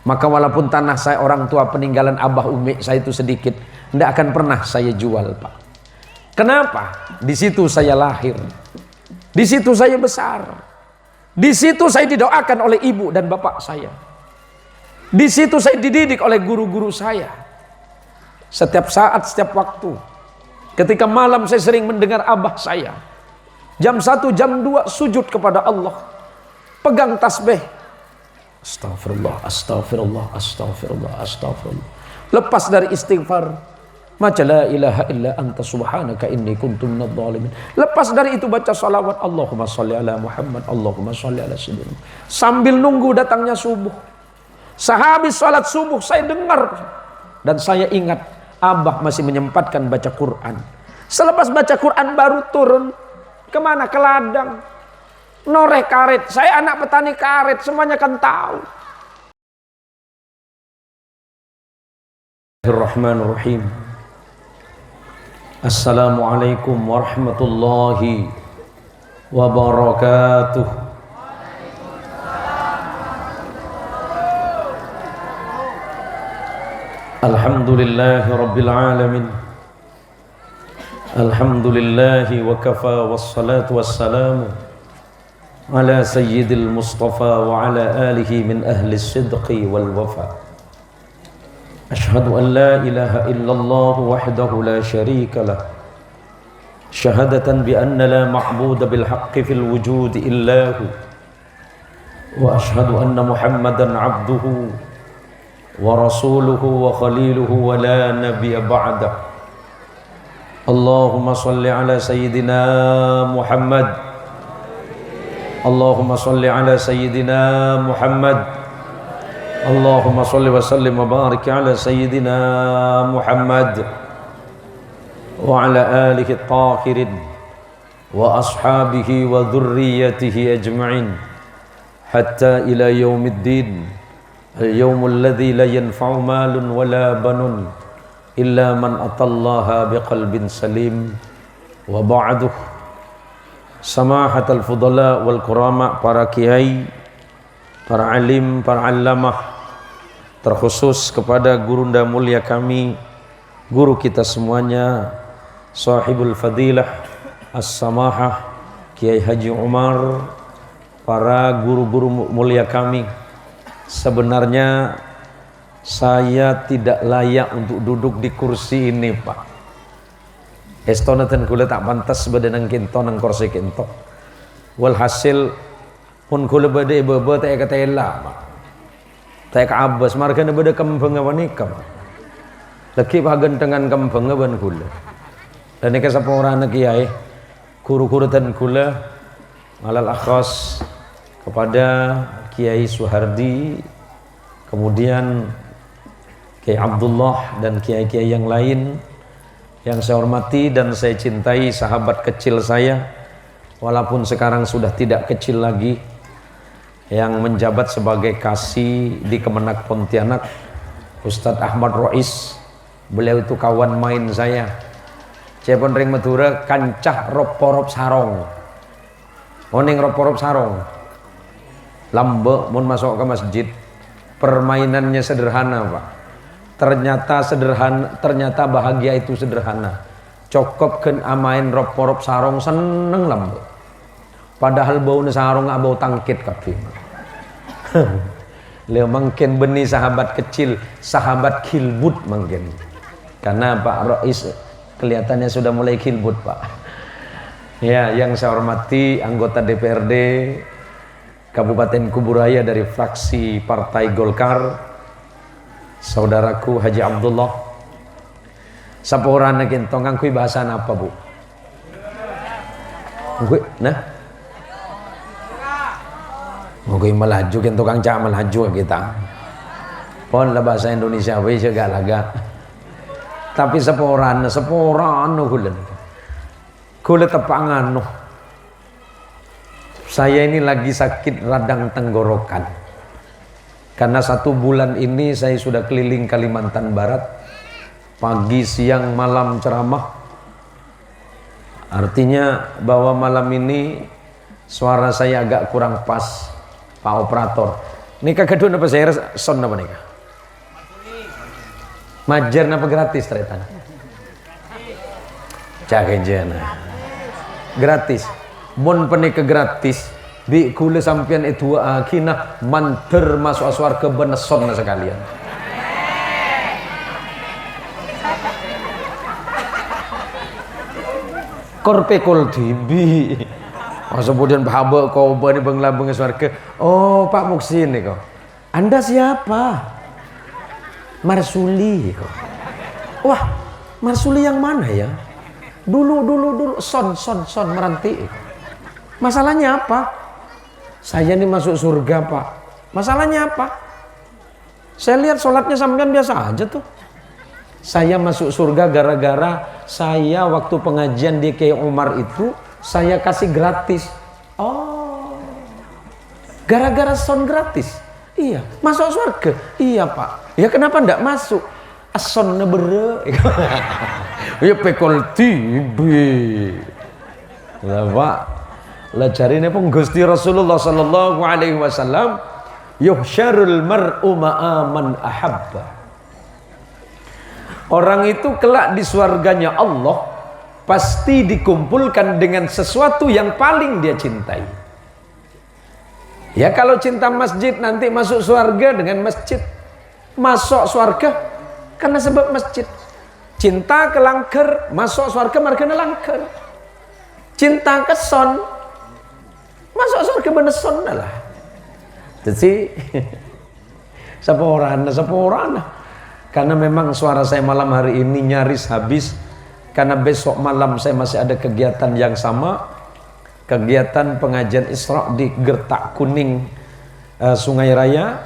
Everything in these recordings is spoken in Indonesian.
Maka walaupun tanah saya orang tua peninggalan abah umi saya itu sedikit, tidak akan pernah saya jual, Pak. Kenapa? Di situ saya lahir, di situ saya besar, di situ saya didoakan oleh ibu dan bapak saya, di situ saya dididik oleh guru-guru saya. Setiap saat, setiap waktu, ketika malam saya sering mendengar abah saya jam 1, jam 2 sujud kepada Allah, pegang tasbih, astagfirullah, astagfirullah, astagfirullah, astagfirullah. Lepas dari istighfar, baca la ilaha illa anta subhanaka inni kuntu minadh dhalimin. Lepas dari itu baca salawat, Allahumma sholli ala Muhammad, Allahumma sholli ala sayyidina. Sambil nunggu datangnya subuh. Sehabis salat subuh saya dengar dan saya ingat abah masih menyempatkan baca Quran. Selepas baca Quran baru turun kemana? Ke ladang, noreh karet. Saya anak petani karet, semuanya kan tahu. Bismillahirrahmanirrahim. Assalamualaikum warahmatullahi wabarakatuh. Alhamdulillahi rabbil alamin. Alhamdulillahi wa kafa, wassalatu wassalamu ala sayyidil mustafa wa ala alihi min ahli sidqi wal wafa. Ashhadu an la ilaha illallah wahdahu la sharika lah, syahadatan bi anna la ma'buda bil haqqi fil wujudi illahu, wa ashhadu anna Muhammadan abduhu wa rasuluhu wa khaliluhu wa la nabiyya ba'dah. Allahumma salli ala sayyidina Muhammad, Allahumma salli ala sayyidina Muhammad, Allahumma salli wa sallim wa barik ala sayyidina Muhammad wa ala alihi at-tahirin wa ashabihi wa dhurriyyatihi ajma'in hatta ila yaumiddin, al-yawmul ladzi la yanfa'u malun wa la banun illa man atallaha biqalbin salim. Wa ba'duh. Samahatul fudala wal kurama, para kiai, para alim, para allamah, terkhusus kepada gurunda mulia kami, guru kita semuanya, sahibul fadilah as-samahah Kiai Haji Umar, para guru-guru mulia kami. Sebenarnya saya tidak layak untuk duduk di kursi ini, Pak. Estonatan kula tak pantas badanang kinto nang kursi kinto. Walhasil pun kula bade bebe tak katela, Pak. Tak abas margana bade kembang wanikam. Laki pagentengan kembang ban kula. Dan iki sapa ora ana kiai, guru-guru dan kula alal akhas kepada Kiai Suhardi, kemudian Kiai Abdullah dan kiai-kiai yang lain yang saya hormati dan saya cintai, sahabat kecil saya walaupun sekarang sudah tidak kecil lagi, yang menjabat sebagai kasih di Kemenak Pontianak, Ustadz Ahmad Rois. Beliau itu kawan main saya. Cepon ring Madura kancah roporop sarong. Oning roporop sarong. Lambe mun masuk ke masjid. Permainannya sederhana, Pak. Ternyata sederhana, ternyata bahagia itu sederhana. Cokopkeun amain roporop sarong seneng lambe. Padahal bau sarong nggak bau tangkit kabeh. Leo mungkin benih sahabat kecil, sahabat kilbut mungkin. Karena Pak Rois kelihatannya sudah mulai kilbut, Pak. Ya, yang saya hormati anggota DPRD Kabupaten Kuburaya dari fraksi Partai Golkar, saudaraku Haji Abdullah. Saporana kentong ngangkui bahasan apa, Bu? Ngangkui, nah? Ngangkui melaju kan tukang cak melaju kita. Pon lah bahasa Indonesia we segala laga. Tapi seporana kulen. Kule tepangan no. Saya ini lagi sakit radang tenggorokan. Karena 1 bulan ini saya sudah keliling Kalimantan Barat, pagi, siang, malam ceramah. Artinya bahwa malam ini suara saya agak kurang pas, Pak Operator. Nikah kedua apa saya son apa nikah? Majer apa gratis tretan? Jaga jana. Gratis. Mon penikah gratis. Bi kule sampian itu akhina manter masuk surga beneson sekalian. Korpe kol tibi. Masa kemudian bahaba kau bani benglambang surga. Oh Pak Muksin nih kau. Anda siapa? Marsuli kau. Wah Marsuli yang mana ya? Dulu son meranti. Masalahnya apa? Saya ini masuk surga Pak. Masalahnya apa? Saya lihat sholatnya sampean biasa aja tuh. Saya masuk surga gara-gara saya waktu pengajian di Kiai Umar itu saya kasih gratis. Oh, gara-gara son gratis. Iya, masuk surga. Iya Pak. Ya kenapa ndak masuk? Asonnya bere. Ya pekol tibi. Lah Pak. Lah jarine pun Gusti Rasulullah sallallahu alaihi wasallam yuhsyarul mar'u ma'a man ahabba. Orang itu kelak di surganya Allah pasti dikumpulkan dengan sesuatu yang paling dia cintai. Ya kalau cinta masjid nanti masuk surga dengan masjid. Masuk surga karena sebab masjid. Cinta ke langker masuk surga margana langker. Cinta ke son masuk surga beneson lah. Jadi sapa orang. Karena memang suara saya malam hari ini nyaris habis. Karena besok malam saya masih ada kegiatan yang sama, kegiatan pengajian Isra di Gertak Kuning Sungai Raya,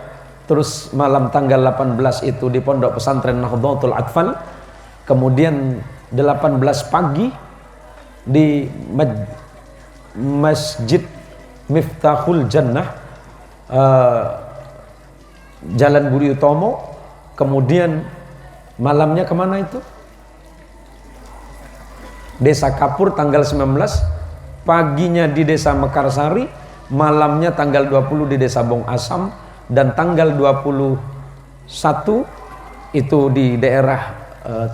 terus malam tanggal 18 itu di Pondok Pesantren Nahdlatul Atfal, kemudian 18 pagi di Masjid Miftahul Jannah Jalan Budi Utomo, kemudian malamnya kemana itu? Desa Kapur tanggal 19, paginya di Desa Mekarsari, malamnya tanggal 20 di Desa Bong Asam, dan tanggal 21 itu di daerah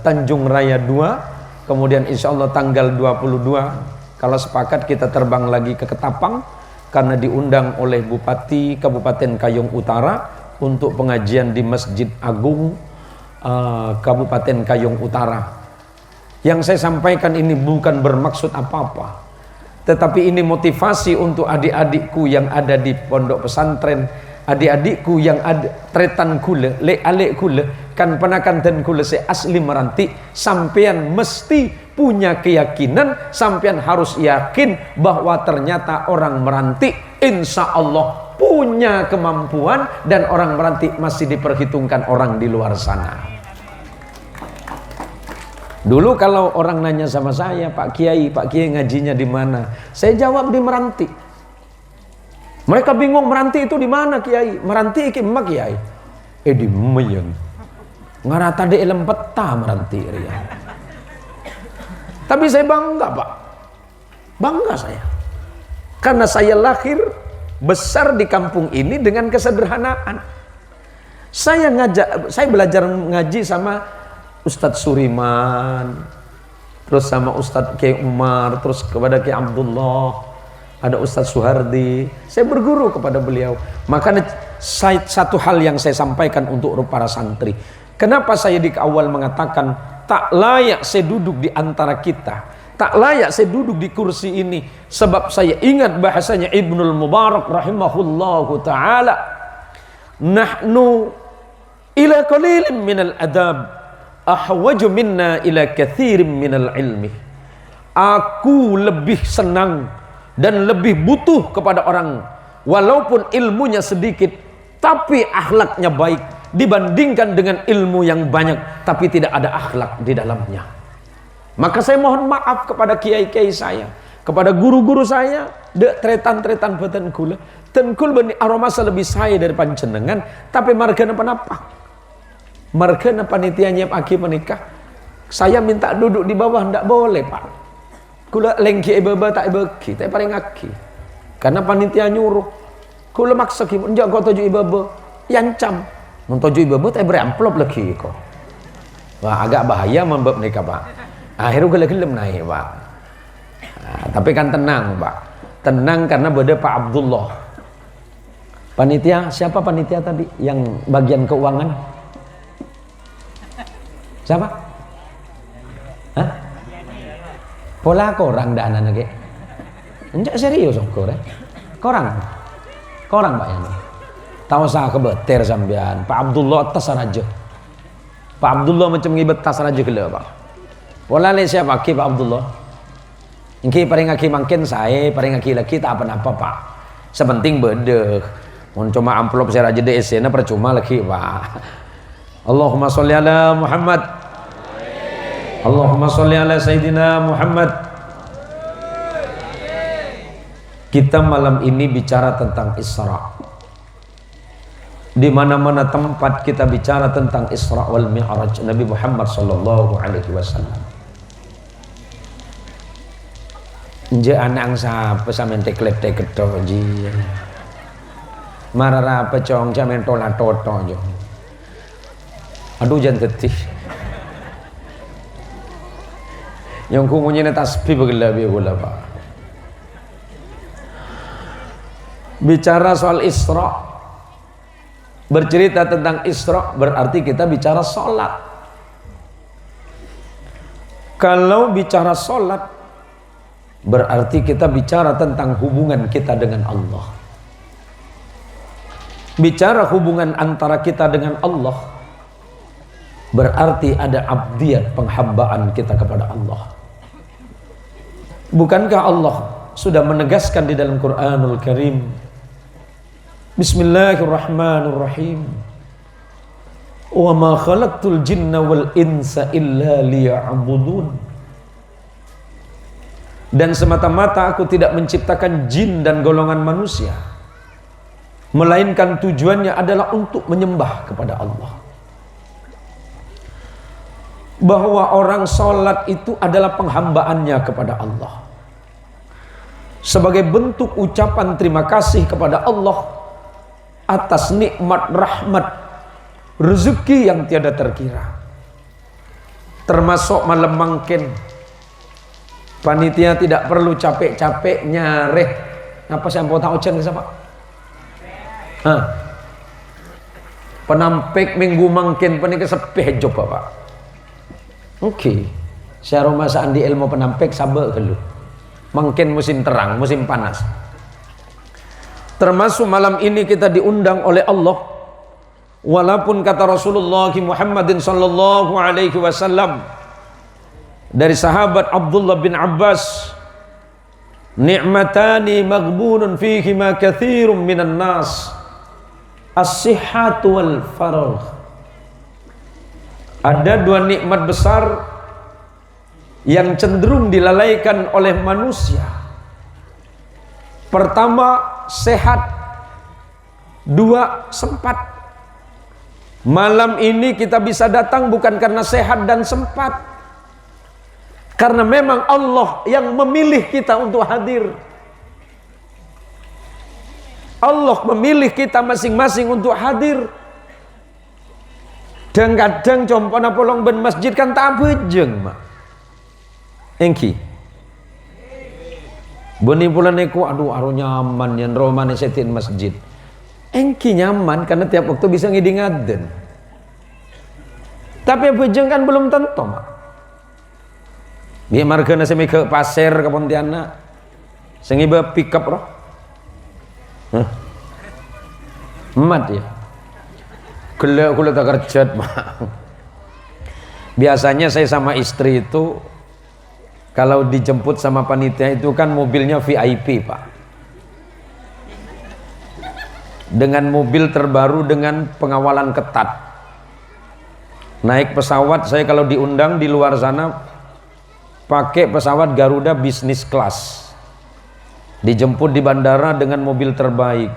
Tanjung Raya 2. Kemudian insya Allah tanggal 22 kalau sepakat kita terbang lagi ke Ketapang karena diundang oleh Bupati Kabupaten Kayong Utara untuk pengajian di Masjid Agung Kabupaten Kayong Utara. Yang saya sampaikan ini bukan bermaksud apa-apa, tetapi ini motivasi untuk adik-adikku yang ada di pondok pesantren, adik-adikku yang ada tretan kule, le alek kule, kan penakan ten kule se asli meranti, sampean mesti punya keyakinan, sampean harus yakin bahwa ternyata orang meranti insya Allah punya kemampuan dan orang meranti masih diperhitungkan orang di luar sana. Dulu kalau orang nanya sama saya, Pak Kiai ngajinya di mana? Saya jawab di Meranti. Mereka bingung Meranti itu di mana Kiai? Meranti iki emak Kiai. Di Meyeng. Ngarata de elem peta Meranti ria. Tapi saya bangga Pak. Bangga saya. Karena saya lahir besar di kampung ini dengan kesederhanaan. Saya belajar ngaji sama Ustadz Suriman, terus sama Ustadz Kiai Umar, terus kepada Kiai Abdullah, ada Ustadz Suhardi. Saya berguru kepada beliau. Makanya satu hal yang saya sampaikan untuk para santri. Kenapa saya di awal mengatakan tak layak saya duduk di antara kita, tak layak saya duduk di kursi ini, sebab saya ingat bahasanya Ibnul Mubarak rahimahullahu ta'ala, nahnu ila qalilin minal adab ahwaju minna ila kathirin minal ilmi. Aku lebih senang dan lebih butuh kepada orang walaupun ilmunya sedikit tapi akhlaknya baik dibandingkan dengan ilmu yang banyak tapi tidak ada akhlak di dalamnya. Maka saya mohon maaf kepada kiai-kiai saya, kepada guru-guru saya, dek tretan-tretan beten kula tenkul bani aromasa lebih saya dari panjenengan, tapi margana penapa? Margana panitianya pagi menikah, saya minta duduk di bawah, ndak boleh Pak. Kula lengki ebeba tak ebeki, tak paling aki. Karena panitia nyuruh. Kula maksa ki njak kok tuju ibaba yancam. Mun tuju ibaba teh beri amplop lagi kok. Wah agak bahaya membab nikah Pak. Akhirnya gelem naik Pak. Nah, tapi kan tenang Pak. Tenang karena beda Pak Abdullah. Panitia, siapa panitia tadi yang bagian keuangan? Siapa? Hah? Pola korang dah anak lagi. Enggak serius kok korang Pak yang tahu saya kebeter sampean Pak Abdullah tas raja. Pak Abdullah macam ngibet tas raja gila Pak. Pola le siapa Pak Abdullah? Ingki paling aki mungkin saya paling aki lagi tak apa-apa Pak. Sepenting bedeh. Mun cuma amplop saya raja DC na percuma lagi Pak. Allahumma sholli ala Muhammad. Allahumma sholli ala Sayyidina Muhammad. Kita malam ini bicara tentang Isra. Di mana-mana tempat kita bicara tentang Isra wal Mi'raj Nabi Muhammad sallallahu alaihi wasallam. Je anak siapa sampean teklep teketo ji. Marara pecong sampean tola toto jo. Aduh jan tetih. Yang kungunya tasbih begala begala Pak. Bicara soal Isra, bercerita tentang Isra berarti kita bicara sholat. Kalau bicara sholat berarti kita bicara tentang hubungan kita dengan Allah. Bicara hubungan antara kita dengan Allah berarti ada abdiyat, penghambaan kita kepada Allah. Bukankah Allah sudah menegaskan di dalam Quranul Karim, Bismillahirrahmanirrahim, wa ma khalaqtul jinna wal insa illa liya'budun. Dan semata-mata aku tidak menciptakan jin dan golongan manusia, melainkan tujuannya adalah untuk menyembah kepada Allah. Bahwa orang sholat itu adalah penghambaannya kepada Allah, sebagai bentuk ucapan terima kasih kepada Allah atas nikmat rahmat rezeki yang tiada terkira. Termasuk malam mangkin panitia tidak perlu capek-capek nyareh. Ngapa saya mau tahu ke siapa? Penampik minggu mangkin penik sepeh job Pak. Oke. Saya rumah di ilmu penampik sabar dulu. Mungkin musim terang, musim panas. Termasuk malam ini kita diundang oleh Allah. Walaupun kata Rasulullah Muhammadin sallallahu alaihi wasallam dari sahabat Abdullah bin Abbas, ni'matani maghbunun fihi ma katsirun minan nas, as-sihhatu wal faragh. Ada dua nikmat besar yang cenderung dilalaikan oleh manusia. Pertama, sehat. Dua, sempat. Malam ini kita bisa datang bukan karena sehat dan sempat, karena memang Allah yang memilih kita untuk hadir. Allah memilih kita masing-masing untuk hadir. Dan kadang compona polong ben masjid kan tak bejeng mak. Engki. Beni pula neku aduh aru nyaman yang romane setin masjid. Engki nyaman karena tiap waktu bisa ngidingaden. Tapi bejeng kan belum tentu mak. Biar margana semi ke pasir ke Pontianak, sengiba pick up roh. Emat ya. Kula tak kerjat mak. Biasanya saya sama istri itu kalau dijemput sama panitia itu kan mobilnya VIP Pak. Dengan mobil terbaru dengan pengawalan ketat. Naik pesawat saya kalau diundang di luar sana pakai pesawat Garuda bisnis kelas. Dijemput di bandara dengan mobil terbaik.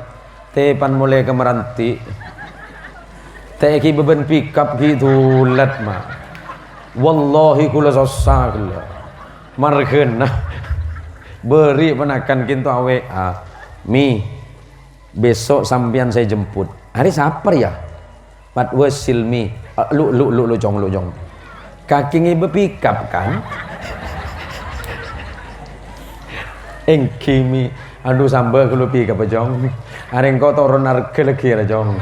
Tepan mulai ke Meranti. Teki beban pickup gitu lat mak. Wallahi kula susah kula. Margena beri penakan kintu awe mi besok sampean saya jemput. Hari sapar ya? Pat wasilmi. Lu jong. Kaki ngibe pikap kan? Engkimi aduh sambal kalau pikap jong. Areng kau turun harga lagi ya jong.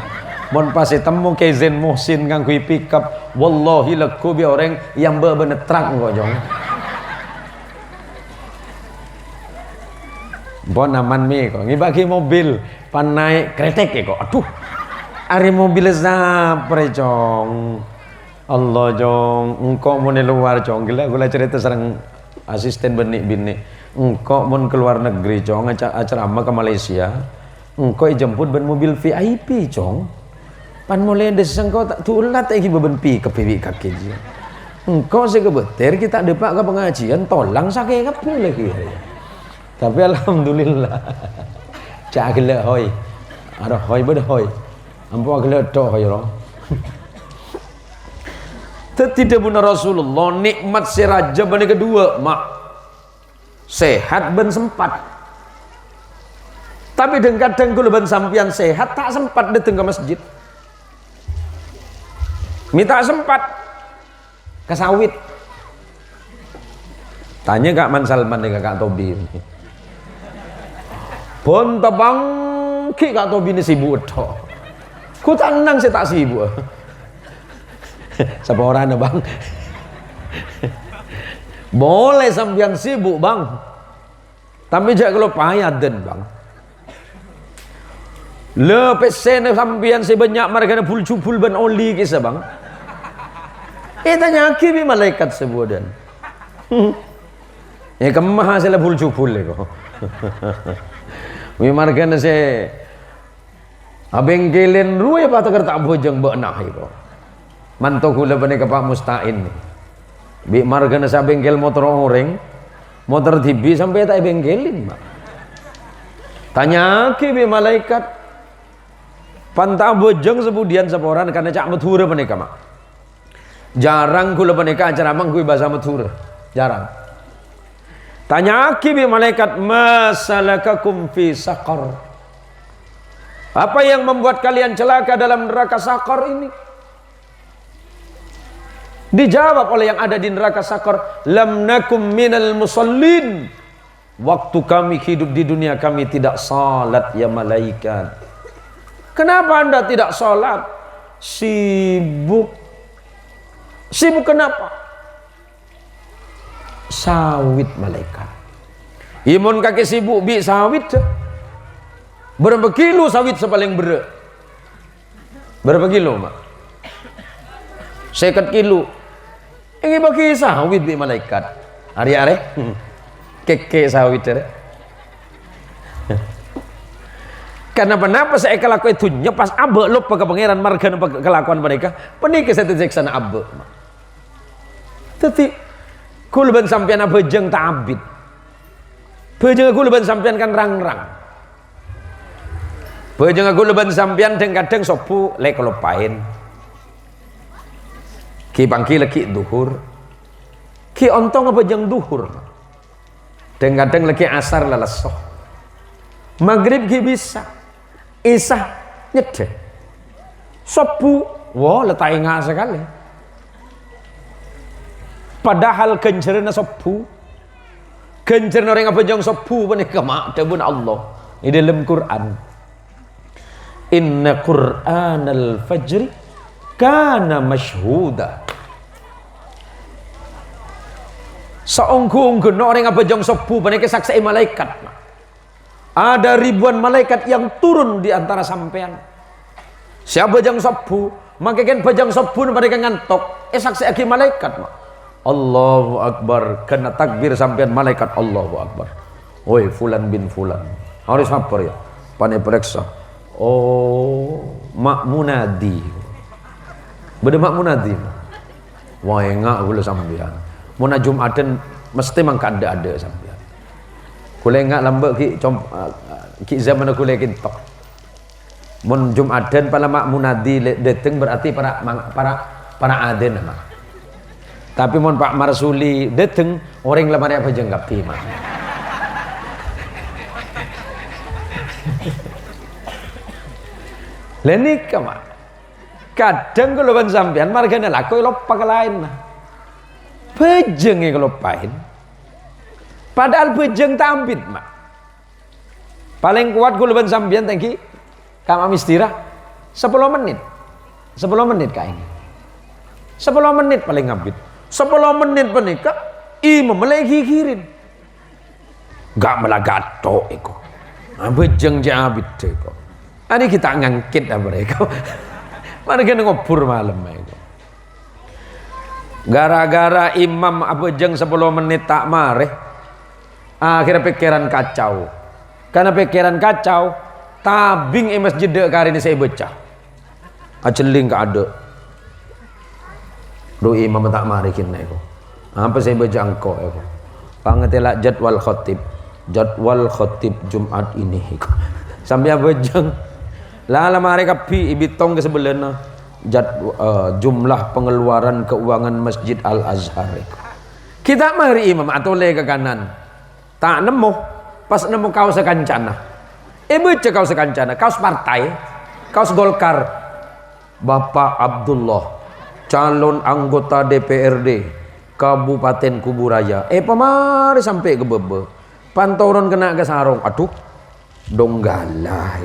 Mon pas temu kezen Muhsin kang kui pikap, wallahi leku bi orang yang bebenetrak kok jong. Bon aman mi kok ngibagi mobil pan naik kretek kok. Aduh. Ari mobil zapre jong. Allah jong, engkau mau luar jong. Gila cerita serang asisten benik. Engkau mau keluar negeri jong, acara ke Malaysia. Engkau jemput ben mobil VIP jong. Pan mulai desa engkau tak tulat lagi beban pi ke piwi kaki je. Engkau sekebeter kita depak ke pengajian tolang sakit kapi lagi. Tapi alhamdulillah. Cak gila hoy. Ada hoy beda hoy. Ampu gila do hoy roh. Tidak benar Rasulullah nikmat si raja bani kedua mak sehat ben sempat. Tapi kadang kalau ben sampian sehat tak sempat datang ke masjid. Minta sempat ke sawit. Tanya Kak Man Salman dengan Kak Tobi. Pon tabang ki Kak Tobi ni sibuk tok. Ku tenang saya tak sibuk. Siapa orangnya bang? Boleh sampean sibuk bang, tapi jangan kalau payah den bang. Lepas sana sampean sebanyak mereka pul ban oli kisah bang. Tanya kimi malaikat sebuah dan. Kemah saya pul leko. Mereka nasi abengkelin ruwe apa tak bojeng benah itu. Mantok kula bani Pak Mustain nih. Bi marga nasa bengkel motor orang, motor TV sampai tak bengkelin mak. Tanya ke bi malaikat, pantah bojeng sebudian seporan karena cak mathura bani mak. Jarang kula bani acara mangkui bahasa mathura, jarang. Tanya ke bi malaikat, masalakakum fi saqar. Apa yang membuat kalian celaka dalam neraka sakar ini? Dijawab oleh yang ada di neraka sakar, lam nakum minal musallin. Waktu kami hidup di dunia kami tidak salat ya malaikat. Kenapa anda tidak salat? Sibuk. Sibuk kenapa? Sawit malaikat. Imun kaki sibuk bi sawit. Berapa kilo sawit sepaling berat? Berapa kilo mak? 50 kilo. Ini bagi sawit di malaikat. Hari-hari keke sawit ada. Karena kenapa saya kelakuan itu nyepas abe lupa ke pangeran marga kelakuan mereka. Penikah saya terjeksan abe. Tapi kulban sampian abe jeng tabit. Bejeng kulban sampian kan rang-rang. Bejeng kulban sampian kadang sopu lek kelupain. Ki pangki lagi duhur, ki ontong apa jeng duhur, kadang lagi asar lalesoh, maghrib ki bisa, isah nyedeh, sopu, wah letai ngak sekali. Padahal gencerna sopu, gencerna orang apa jeng sopu bani kemak debun Allah di dalam Quran. Inna Quran al-Fajri kana masyhuda. Saungku-ungku orang apa jong sopu banyak saksi malaikat. Ada ribuan malaikat yang turun di antara sampean. Siapa jong sopu, maka kan pajang sopu mereka ngantok. Saksi aki malaikat. Allahu Akbar, kena takbir sampean malaikat Allahu Akbar. Oi fulan bin fulan. Harus apa ya? Pane periksa. Oh, mak munadi. Berdemak munadi. Wah enggak gula sampean. Muna Jumatan mesti mang ada sampean. Kule enggak lambat ki zaman kule kintok. Mun Jumatan pala mak munadi dateng berarti para aden nama. Tapi mun Pak Marsuli dateng orang lamar apa jenggapi mah. Lenika mak. Kadang kalau ban sampean margane laku lupa ke lain. Bejeng kalau pahin. Padahal bejeng tambit mak. Paling kuat kalau ban sampean tangki kam istirahat 10 menit. 10 menit kae. 10 menit paling ngabit. 10 menit penika imam melegi kirin. Gak melagato eko. Bejeng jabit eko. Ani kita ngangkit mereka. Mereka ngobur malam eko. Gara-gara imam bejeng 10 menit tak mareh. Akhirnya pikiran kacau. Karena pikiran kacau, tabing masjid kari ini saya baca. Aceling ke ada. Do imam tak mari kena eko. Apa saya baca engkau eko. Pangetelak jadwal khotib. Jadwal khotib Jumat ini eko. Sampai bejeng. Lala mereka pi ibitong ke sebelahnya. Jumlah pengeluaran keuangan Masjid Al Azhar eko. Kita mari imam atau le ke kanan. Tak nemu. Pas nemu kaos sekancana. Baca kaos sekancana. Kaos partai. Kaos Golkar. Bapak Abdullah, calon anggota DPRD Kabupaten Kuburaya. Pemari sampai ke bebe. Pantauan kena ke sarung. Aduh, donggalah.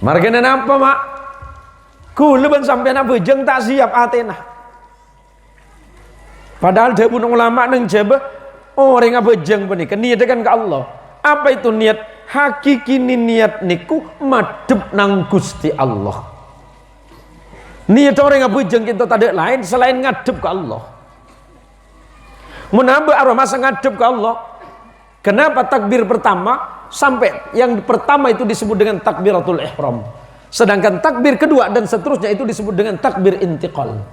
Margana apa mak? Kuleban sampai nak bejeng tak siap Athena. Padahal dia pun ulama neng jebah orang apa bejeng penik. Niat kan ke Allah. Apa itu niat? Hakiki niat niku madhep nang Gusti Allah. Niat orang yang bujeng kita tak ada lain selain ngadep ke Allah. Menambah arwah masa ngadep ke Allah. Kenapa takbir pertama sampai yang pertama itu disebut dengan takbiratul ihram, sedangkan takbir kedua dan seterusnya itu disebut dengan takbir intiqal.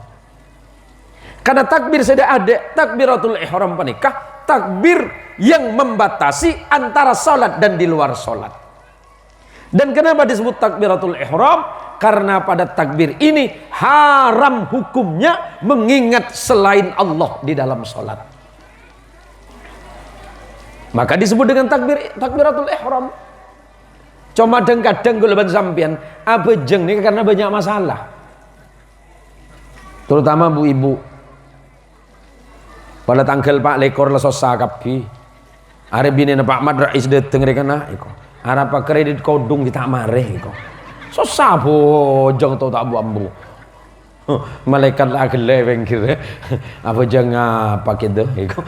Karena takbir sudah ada takbiratul ihram panikah takbir yang membatasi antara salat dan di luar salat. Dan kenapa disebut takbiratul ihram? Karena pada takbir ini haram hukumnya mengingat selain Allah di dalam salat. Maka disebut dengan takbiratul ihram. Cuma kadang gulaban sampian abejeng ini karena banyak masalah. Terutama bu ibu. Pada tanggal Pak lekor lesos sakapi. Are bini Pak Mat Rais dateng rekana iko. Arep kredit kodung kita mareh iko. Susah bojong tau tak ambu. Malaikat lah geleweng kira. Apa jangan pakai dah iko.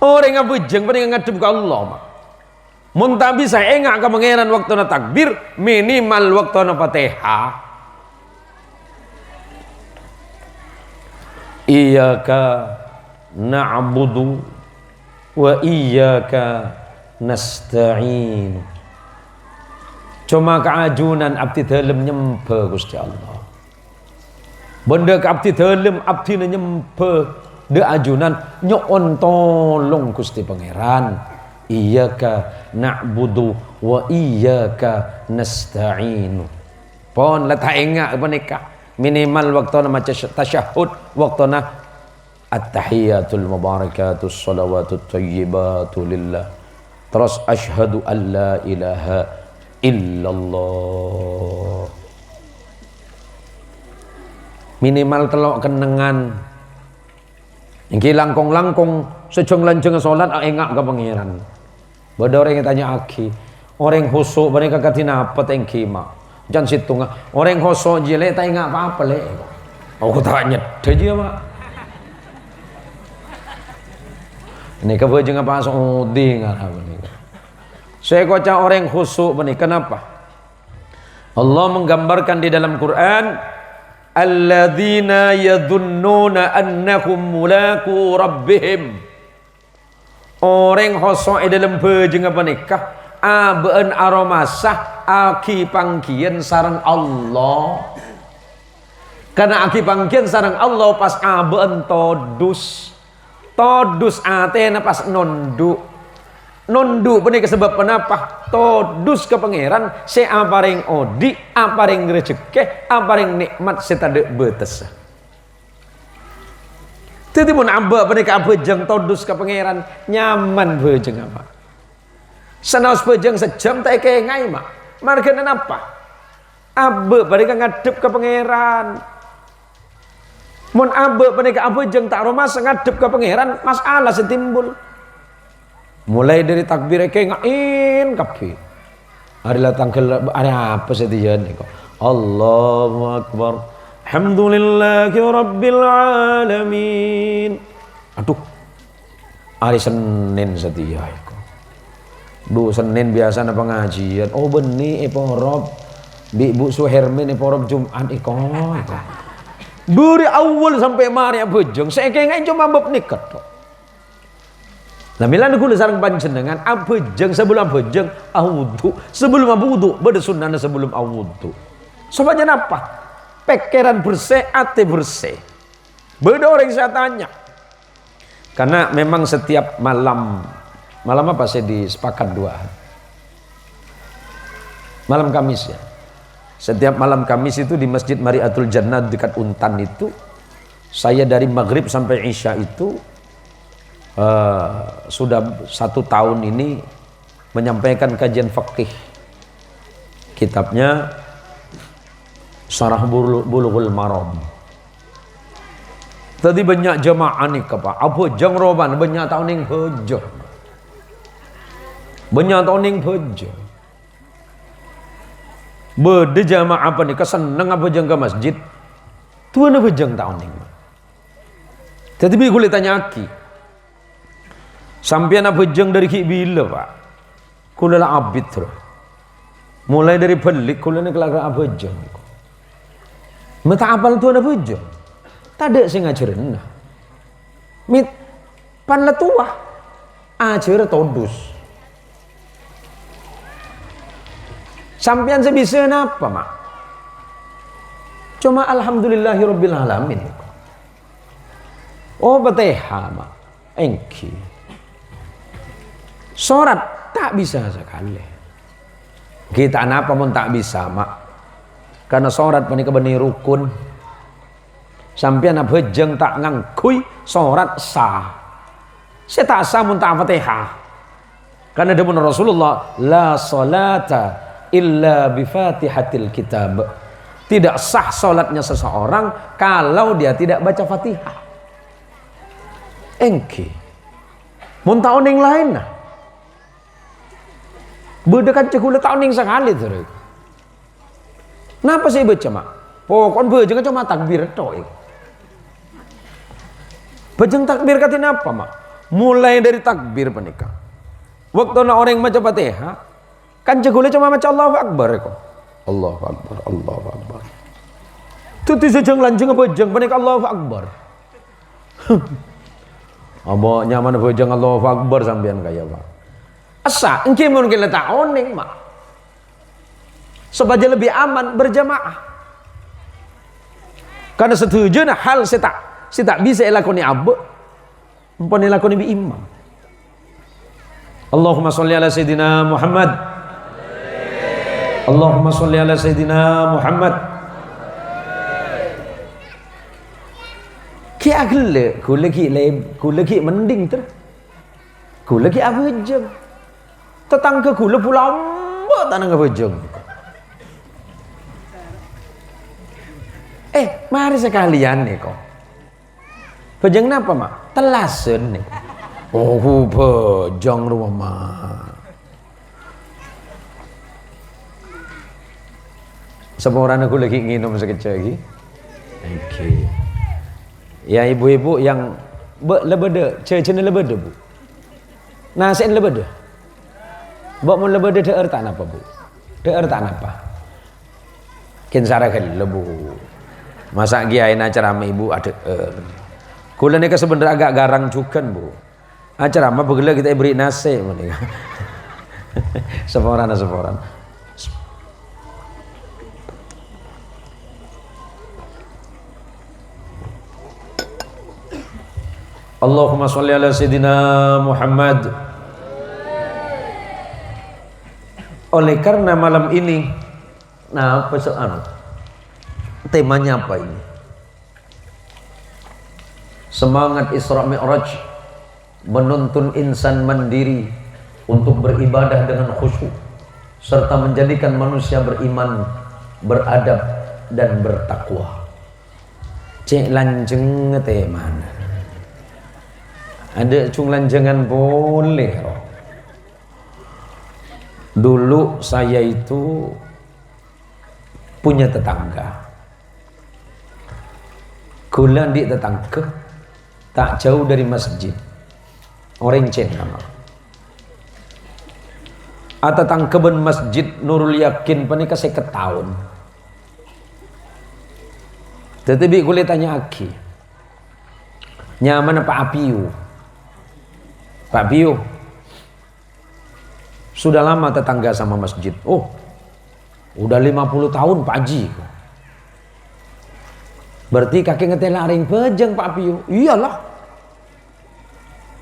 Orang yang bujeng pada ngadep ke Allah mak. Mun tak bisa engak ke pangeran waktu na takbir minimal waktu na Fatihah. Iyyaka na'budu wa iyyaka nasta'in. Cuma keajunan abdi dalem nyembah Gusti Allah. Benda ke abdi dalem abdi nyembah de ajunan nyon tolong Gusti Pangeran. Iyyaka na'budu wa iyyaka nasta'in. Pon la tak engak menikah minimal waktu nama tasyahud waktu na at-tahiyatul mubarakatus salawatut tayyibatu lillah. Terus asyhadu an la ilaha illallah. Minimal telok kenengan. Ingki langkong-langkong sejong lanjeng salat engak ke pangeran. Bada orang yang tanya aki, orang khusuk mereka katina apa tengki mak. Jangan situ nggak. Orang khusuk jelek tak engak apa-apa le. Aku tak nyet aja mak. Ini kebejeng apa sodi ngapa ni. Saya kocak orang khusuk ni kenapa? Allah menggambarkan di dalam Quran alladzina yadhunnuna annahum mulaku rabbihim. Orang khusuk dalam bejeng apa nikah aben aromasah aki pangkian sarang Allah. Karena aki pangkian sarang Allah pas aben todus atena pas nondu penik sebab kenapa todus ke pangeran se aparing odi aparing rezeki aparing nikmat setade betes. Tadi pun amba menika bejeng todus ke pangeran nyaman bejeng apa? Senaus bejeng sejam tak kengai mak. Margane apa? Abe mereka ngadep ke pangeran. Mun abe menika bejeng tak romas ngadep ke pangeran masalah setimbul. Mulai dari takbir kengain kabeh. Adalah tanggal ada apa setian niku? Allahu akbar. Alhamdulillahi Rabbil Alamin. Aduh, hari Senin setia iku. Duh Senin biasa na pengajian. Oh beni porob bi Bu Suhermin porob Jumat iko. Dari awal sampai mari bejeng saya kayak cuma bab niket tok. Lah milan kula sareng panjenengan abejeng sebelum abejeng wudu, sebelum wudu beda sunnahna sebelum wudu. Sobatnya apa? Pikiran bersih, hati bersih. Beda orang saya tanya. Karena memang setiap malam apa saya disepakat dua. Malam Kamis ya. Setiap malam Kamis itu di Masjid Mariatul Jannah dekat Untan itu, saya dari maghrib sampai Isya itu sudah 1 tahun ini menyampaikan kajian fikih. Kitabnya Syarah Bulughul Maram. Tadi banyak jemaah nih kapa. Apa jeng roban banyak tahun ning bejo. Banyak tahun ning bejo. Bede jamaah apa nih keseneng apa jeng ke masjid. Tuan apa jeng tahun ning. Jadi bi kulit tanya aki. Sampian apa jeng dari ki bila pak? Kula la abid terus. Mulai dari belik kula ni kelak apa jeng. Mata apal tuan apa aja? Tak ada sing ngajarin. Mit pan la tua ajar todus. Sampian sebisa apa mak? Cuma alhamdulillahirabbil alamin. Oh Fatihah mak. Engki. Sholat tak bisa sekali. Kita apa pun tak bisa mak. Karena sholat menika beni rukun. Sampeyan bejeng tak ngangkui sholat sah. Saya tak sah mun tak Fatihah. Karena dawuh Rasulullah, la salata illa bi Fatihatil kitab. Tidak sah sholatnya seseorang kalau dia tidak baca Fatihah. Engke. Mun taun yang lain nah. Bedekan cekula taun yang sekali terus. Kenapa saya baca mak? Pokoknya bejeng cuma takbir tok. Bejeng takbir katin apa mak? Mulai dari takbir penikah. Waktu na orang baca Fatihah, kan cekule cuma baca Allahu Akbar kok. Allahu Akbar, Allahu Akbar. Tuti sejeng lanjeng bejeng penikah Allahu Akbar. Abo nyaman bejeng Allahu Akbar sampean kaya pak. Asa, engke mungkin letak oning mak. Supaya lebih aman berjamaah. Karena setuju nah hal saya tak bisa lakoni abbe. Umpani lakoni bi imam. Allahumma sholli ala sayidina Muhammad. Allahumma sholli ala sayidina Muhammad. Ki agle kulagi mending ter. Kulagi abejeng. Tetangga kula pulau mbok tanang abejeng. Mari sekalian nih kok. Bejeng apa mak? Telasen nih. Oh bejeng rumah. Semua orang aku lagi nginum sekecil lagi. Oke. Ya ibu-ibu yang lebede, cecene lebede bu. Nasen lebede. Mbok mau lebede deer tak apa bu? Deer tak apa? Kinsara kan lebu. Masa giain acara sama ibu ada kula nika sebenarnya agak garang juga bu. Acara mah begela kita beri nasi menika. Seporan. Allahumma sholli ala sayidina Muhammad. Oleh karena malam ini, nah apa soal temanya apa ini? Semangat Isra Mi'raj menuntun insan mandiri untuk beribadah dengan khusyuk serta menjadikan manusia beriman, beradab dan bertakwa. Cek lanjeng teh mana? Ada cung lanjengan boleh. Dulu saya itu punya tetangga. Kula di tetangga tak jauh dari masjid. Orang cen nama. Tetangga keben masjid Nurul Yakin panika 50 tahun. Tetapi kulit tanya aki. Nyaman Pak Apiu? Pak Apiu sudah lama tetangga sama masjid. Oh, udah 50 tahun Pak Haji. Berarti kaki ngetela ring pejeng Pak Apiu. Iyalah.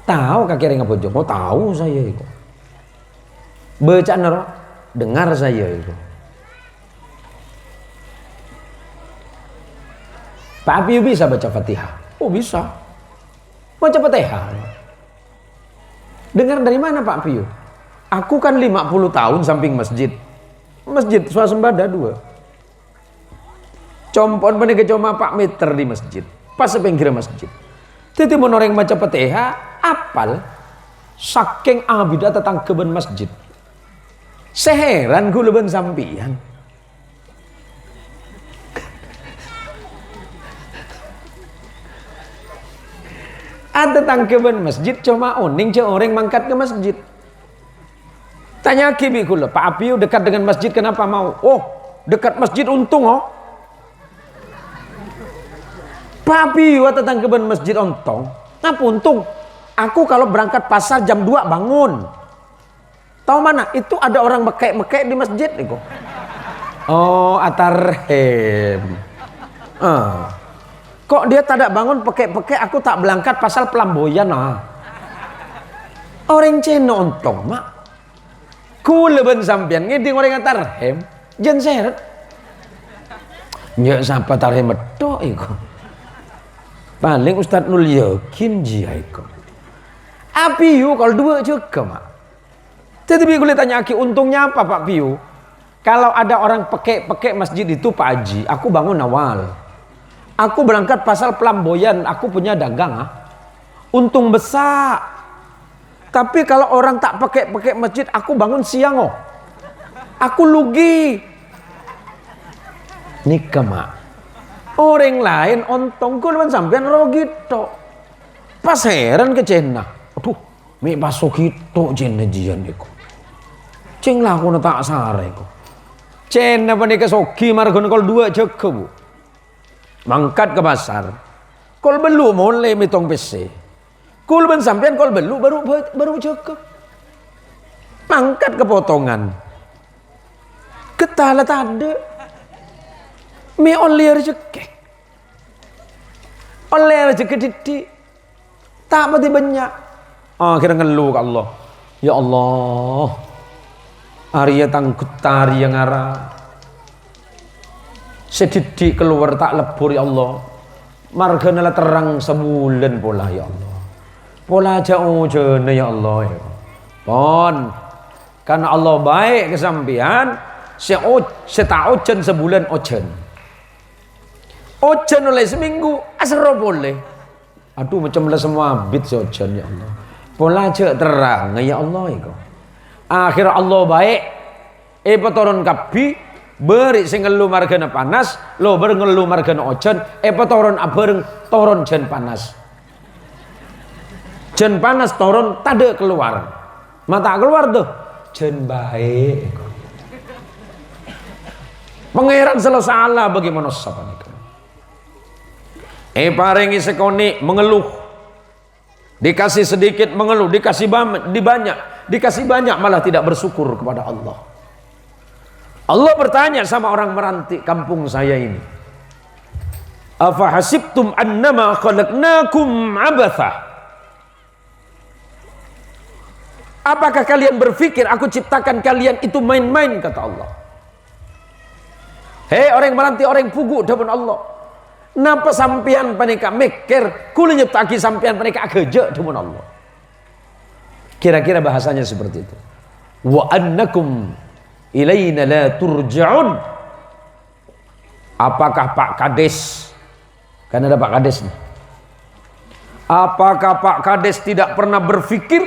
Tahu kaki ring pejeng. Oh, tahu saya itu. Baca nero, dengar saya itu. Pak Apiu bisa baca Fatihah? Oh, bisa. Baca Fatihah. Dengar dari mana Pak Apiu? Aku kan 50 tahun samping masjid. Masjid swasembada 2. Compon panika cuma 4 meter di masjid. Pas sepinggir masjid. Titi menoreng baca Fatihah, apal saking abida tetang keben masjid. Seheran gue leben sampian. Ada tangkeban masjid cuma oning orang mangkat ke masjid. Tanya kibi kula, Pak Apiu dekat dengan masjid kenapa mau? Oh, dekat masjid untung oh. Pak Apiu tentang keben masjid untung. Ngapa untung? Aku kalau berangkat pasar jam 2 bangun. Tahu mana? Itu ada orang mekek-mekek di masjid itu. Oh, atarhem. Kok dia tidak bangun pekek-pekek aku tak berangkat pasal pelamboyan ah. Orang ceno untung mak. Kuleben sampean ngiding orang tarhem jen seret. Nya sapa tarhem medok iku. Paling Ustaz Nul Yakin jia iku. Apiu kalau 2 juga mak. Tetapi gue tanya aki untungnya apa Pak Piu? Kalau ada orang pekek masjid itu Pak Haji, aku bangun awal. Aku berangkat pasal pelamboyan, aku punya dagang ah. Untung besar. Tapi kalau orang tak pakai masjid, aku bangun siang oh. Aku lugi. Nikah mak. Orang lain ontong kan sampean rogi tok. Pas heran ke cena. Aduh, mi pasok itu cena jian iku. Ceng lah aku tak sare iku. Cena panika sogi margon kol 2 jaga bu. Mangkat ke pasar. Kol belu mulai mitong PC. Kul ben sampean kol belu baru cukup. Mangkat ke potongan. Ketala tade. Mi olir rezeki. Olir rezeki didik. Tak mati banyak. Akhirnya ngeluh ke Allah. Ya Allah. Arya tanggut tari yang arah. Sedidik keluar tak lebur ya Allah. Margana terang sebulan pola ya Allah. Pola jauh jene ya Allah ya. Pon. Karena Allah baik kesampian. Seta ojen sebulan ojen. Ojen oleh seminggu asro boleh. Aduh macam lah semua bit ojen ya Allah. Pola jauh terang ya Allah ya. Akhir Allah baik. Petoron kabi. Beri sing ngelu margana panas, lo bareng ngelu margana ojen, petoron abareng toron jen panas. Jen panas toron tade keluar. Mata keluar tuh jen baik. Pangeran selalu salah bagi manusia panika. Paringi sekoni mengeluh. Dikasih sedikit mengeluh, dikasih banyak, dikasih banyak malah tidak bersyukur kepada Allah. Allah bertanya sama orang merantik kampung saya ini. Afa hasibtum annama khalaqnakum abatha? Apakah kalian berpikir aku ciptakan kalian itu main-main, kata Allah. Hei orang merantik, orang pugu depan Allah. Napa sampean panika mikir kula nyiptaki sampean panika geje demun Allah. Kira-kira bahasanya seperti itu. Wa annakum ilaina la turja'un. Apakah Pak Kades, kan ada Pak Kades nih, apakah Pak Kades tidak pernah berpikir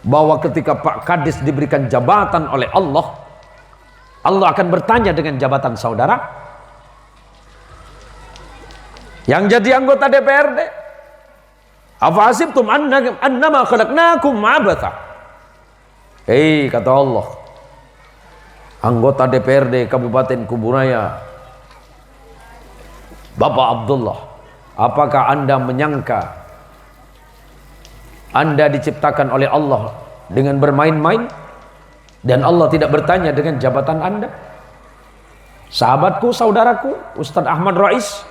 bahwa ketika Pak Kades diberikan jabatan oleh Allah, Allah akan bertanya dengan jabatan saudara yang jadi anggota DPRD? Afahasibtum annama khalaqnakum abatha. Kata Allah, anggota DPRD Kabupaten Kuburaya Bapak Abdullah, apakah Anda menyangka Anda diciptakan oleh Allah dengan bermain-main dan Allah tidak bertanya dengan jabatan Anda? Sahabatku, saudaraku, Ustadz Ahmad Rais,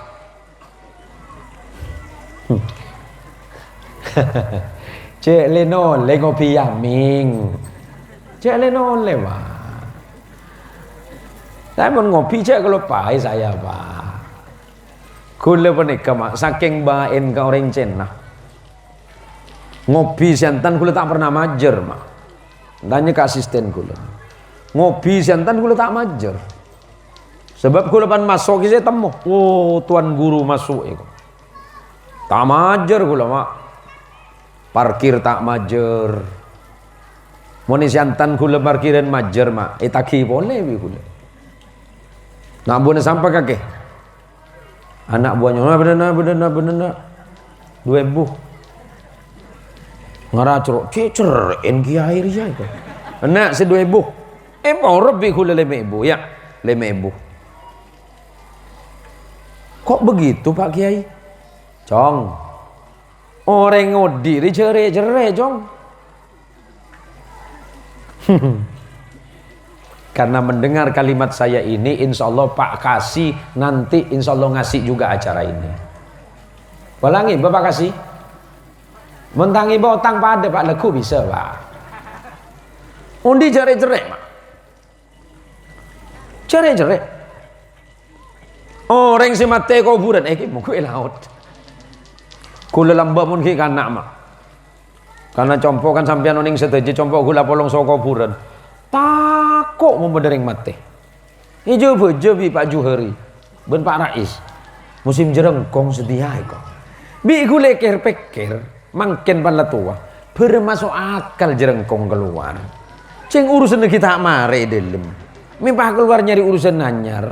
cek leno lengopi yaming, cek leno lewa. Saya mau ngopi cek kalau pai saya pak. Kula penika mak saking baen ka orang Cina. Ngopi siantan kula tak pernah majer mak. Tanya ke asisten kula. Ngopi siantan kula tak majer. Sebab kula pan masuk saya temu. Oh tuan guru masuk itu. Tak majer kula mak. Parkir tak majer. Moni siantan kula parkiran majer mak. Taki boleh bi kula. Nak buana sampai kakek. Anak buahnya bener 2.000 ngaracro cecer en kiai ria itu anak se 2.000 mau lebih kula 5.000 ya 5.000 kok begitu Pak Kiai Cong orang ngodi dicere-cere Cong karena mendengar kalimat saya ini, insya Allah Pak Kasih nanti insya Allah ngasih juga acara ini. Balangi Bapak Kasih, mentangi botang pada Pak Leku bisa Pak. Undi cerai-cerai Pak. Cerai-cerai. Orang si mati kuburan, mau kue laut. Kula lambak mun ki kanak mak. Karena compo kan sampean oning setuju compo gula polong so kuburan. Takut mau berdering mati. Ini coba Pak Juhari ben Pak Rais musim jerengkong sedia kok. Bi gue pikir makin pala tua bermasuk akal jerengkong keluar. Ceng urusan kita mare dalam. Mimpa keluar nyari urusan nanyar.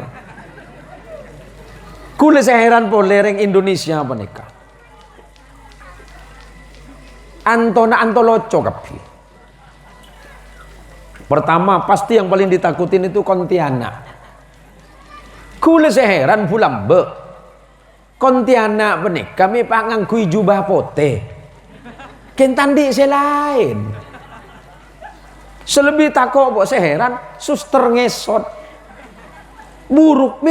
Kule seheran polereng Indonesia apa nikah. Antona antoloco kapi. Pertama pasti yang paling ditakutin itu Pontianak. Kule seheran pulang be. Pontianak benih kami pak ngangkui jubah pote. Kentandi selain. Selebih takut bok seheran suster ngesot. Buruk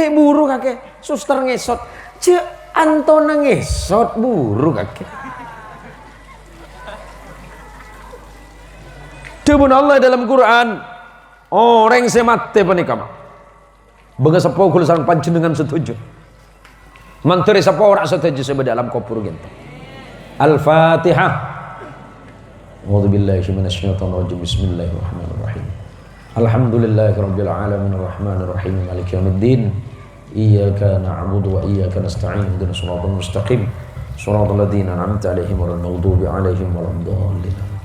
kakek suster ngesot. Cek Antona ngesot buruk kakek. Dibun Allah dalam Quran orang semate panikam bangga sepo kula sareng panjenengan setuju manteri sepo ora setuju sebab dalam kubur gitu. Al-Fatihah. A'udzubillahi minasyaitonir rajim. Bismillahirrahmanirrahim. Alhamdulillahirabbil alamin arrahmanir rahim maliki yaumiddin. Iyyaka na'budu wa iyyaka nasta'in ihdinas siratal mustaqim siratal ladzina an'amta 'alaihim ghairil maghdubi 'alaihim waladdallin.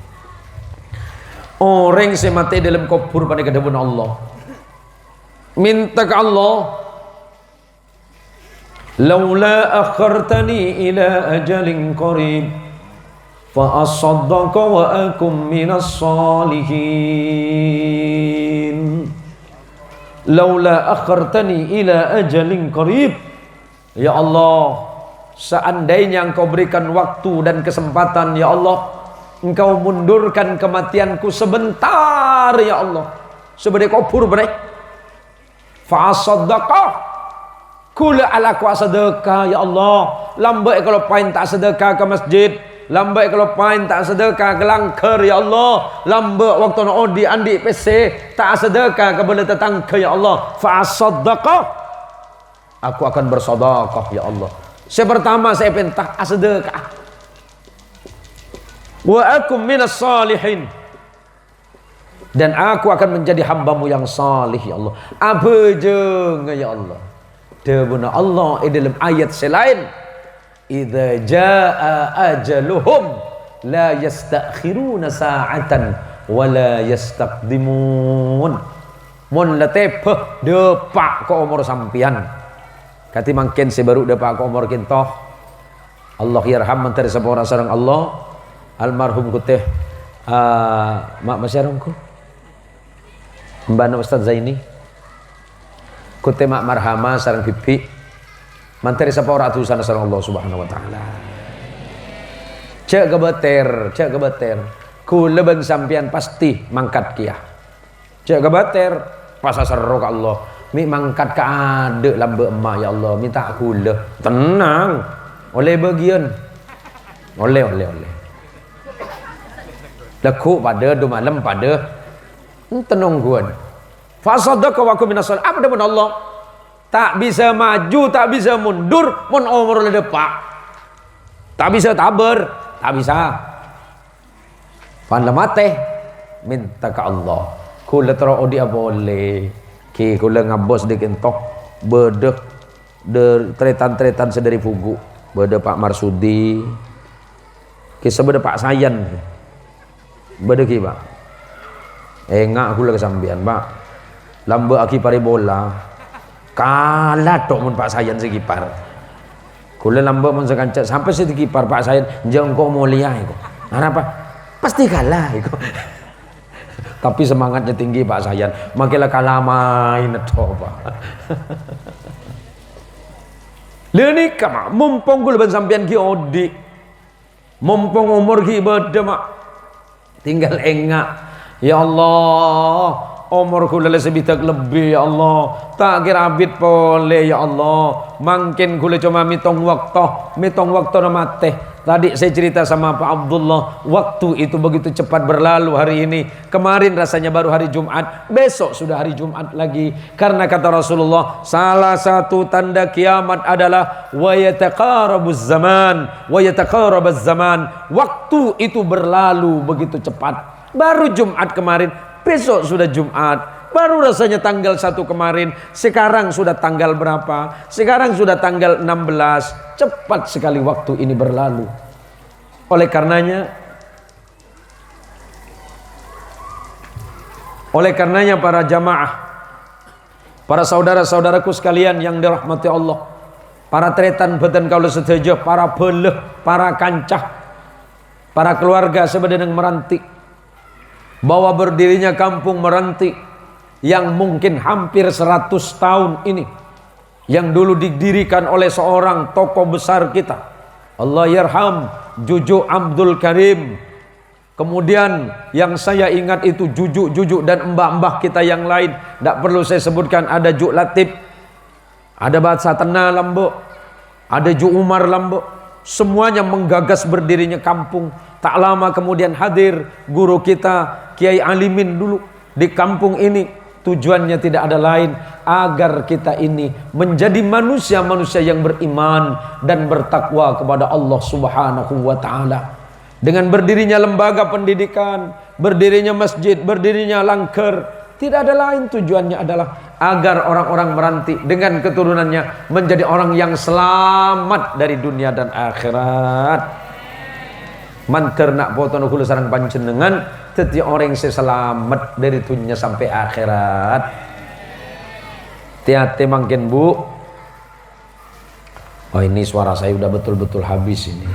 Orang semate dalam kubur pada kedebun Allah minta ke Allah laula akhartani ila ajalin qarib fa asaddaqa wa akum minas salihin. Laula akhartani ila ajalin qarib, ya Allah seandainya engkau berikan waktu dan kesempatan ya Allah, engkau mundurkan kematianku sebentar ya Allah sebagai kubur berai fa'asaddaqah kula ala sedekah ya Allah lambai kalau pain tak sedekah ke masjid lambai kalau pain tak sedekah ke langker ya Allah lambai waktu nak odi andi PC tak sedekah ke benda tetangga ya Allah fa'asaddaqah aku akan bersedekah ya Allah. Saya pertama saya perintah sedekah. Wa akum minas salihin, dan aku akan menjadi hambamu yang salih ya Allah. Apa jeng ya Allah. Debuna Allah dalam ayat selain, idza jaa ajaluhum la yastakhiruna sa'atan wa la yastaqdimun. Mun latepeh depak ke umur sampian. Kati mangken sebaru depak ke umur kintoh. Allah yarham mentari sepora sareng Allah. Almarhum kuteh mak masyarungku Mbak Ustaz Zaini kuteh mak marhama sareng pipi manteri sepora atusan sareng Allah Subhanahu wa taala. Cek kebeter kula ben sampean pasti mangkat kiah. Cek kebeter pas seru ka Allah mi mangkat ka ade lambe emak ya Allah minta kula tenang oleh bagian oleh leku pada 2 malam pada tenung guan fasadaka wa kum minasal apa depan Allah tak bisa maju tak bisa mundur mun umur le depak tak bisa taber tak bisa pan lemate minta ke Allah kula tero dia boleh ki kula ngabos dikentok bedek de tretan sedari pugu bede Pak Marsudi ki sebede Pak Sayan bedeki Pak engak kula kesambian Pak lambe aki pari bola kalah tok mun Pak Sayan sekipar kula lambe mun sekancet sampai sekipar Pak Sayan jengko mulia iku apa pasti kalah iku tapi semangatnya tinggi Pak Sayan makilah kalah main tok Pak leunika mak mumpung kula ben sampean ki odi mumpung umur ki bede mak tinggal engak ya Allah umur kula sebitak lebih ya Allah tak kira abid boleh ya Allah mungkin kula cuma mitong waktu na mate. Tadi saya cerita sama Pak Abdullah waktu itu begitu cepat berlalu hari ini kemarin rasanya baru hari Jumat besok sudah hari Jumat lagi karena kata Rasulullah salah satu tanda kiamat adalah wa yataqarabuz zaman waktu itu berlalu begitu cepat baru Jumat kemarin besok sudah Jumat baru rasanya tanggal 1 kemarin sekarang sudah tanggal berapa sekarang sudah tanggal 16 cepat sekali waktu ini berlalu oleh karenanya para jamaah para saudara-saudaraku sekalian yang dirahmati Allah para tretan beten kaula setuju para beleh para kancah para keluarga sebenarnya meranti bahwa berdirinya kampung Meranti yang mungkin hampir 100 tahun ini yang dulu didirikan oleh seorang tokoh besar kita Allah yarham Jujuk Abdul Karim kemudian yang saya ingat itu Jujuk dan mbah-mbah kita yang lain tidak perlu saya sebutkan ada Juk Latif ada Bahasa Tena Lambo ada Juk Umar Lambo semuanya menggagas berdirinya kampung tak lama kemudian hadir guru kita Kiai Alimin dulu di kampung ini tujuannya tidak ada lain agar kita ini menjadi manusia-manusia yang beriman dan bertakwa kepada Allah Subhanahu wa taala. Dengan berdirinya lembaga pendidikan, berdirinya masjid, berdirinya langker, tidak ada lain tujuannya adalah agar orang-orang Meranti dengan keturunannya menjadi orang yang selamat dari dunia dan akhirat. Manter nak poton kula sareng panjenengan teti orang selamat dari dunia sampai akhirat. Hati-hati mangkin Bu. Oh ini suara saya udah betul-betul habis ini.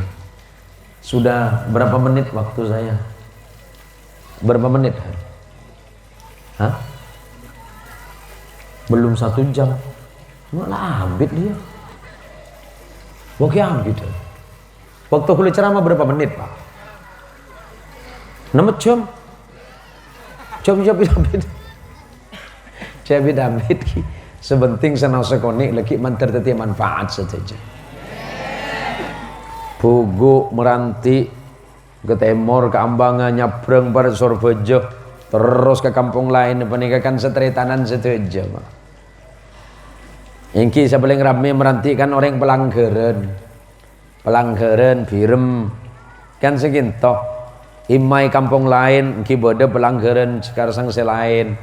Sudah berapa menit waktu saya? Berapa menit? Hah? Belum 1 jam. Malah ambit dia. Oke ambit. Waktu kuliah ceramah berapa menit Pak? 6 jam. Jam David ki sebenting senang sekonik lagi manter teti manfaat saja. Pugu Meranti ke Timur ke Ambangan nyabrang pada Sorbejo terus ke kampung lain peninggalkan setretanan saja. Ingki paling rame Meranti kan orang Pelanggaran Birem kan segintoh. Imai kampung lain ingki bode Pelanggaran sekarang selain.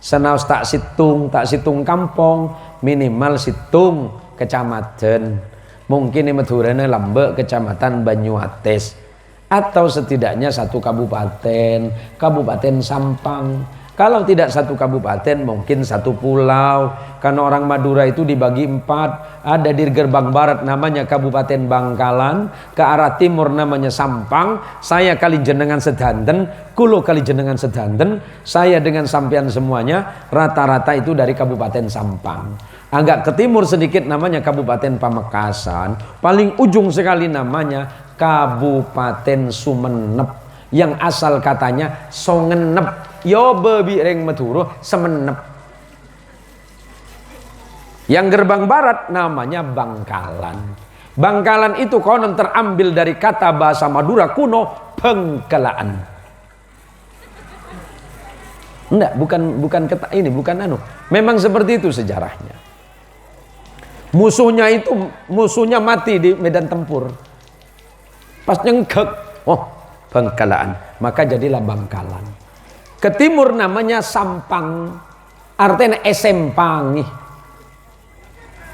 Senaus tak situng kampung minimal situng kecamatan. Mungkin di Madurane Lambe kecamatan Banyuates atau setidaknya satu kabupaten Sampang. Kalau tidak satu kabupaten mungkin satu pulau, karena orang Madura itu dibagi 4. Ada di gerbang barat namanya Kabupaten Bangkalan, ke arah timur namanya Sampang, saya kali jenengan sedanten, kulo kali jenengan sedanten, saya dengan sampean semuanya rata-rata itu dari Kabupaten Sampang. Agak ke timur sedikit namanya Kabupaten Pamekasan, paling ujung sekali namanya Kabupaten Sumenep, yang asal katanya songenep. Yo bebi reng Madura semenep. Yang gerbang barat namanya Bangkalan. Bangkalan itu konon terambil dari kata bahasa Madura kuno pengkelaan. Enggak, bukan kata ini, bukan anu. Memang seperti itu sejarahnya. Musuhnya mati di medan tempur. Pas nyengkek, oh Bangkalan, maka jadilah Bangkalan. Ke timur namanya Sampang, artinya Esempang.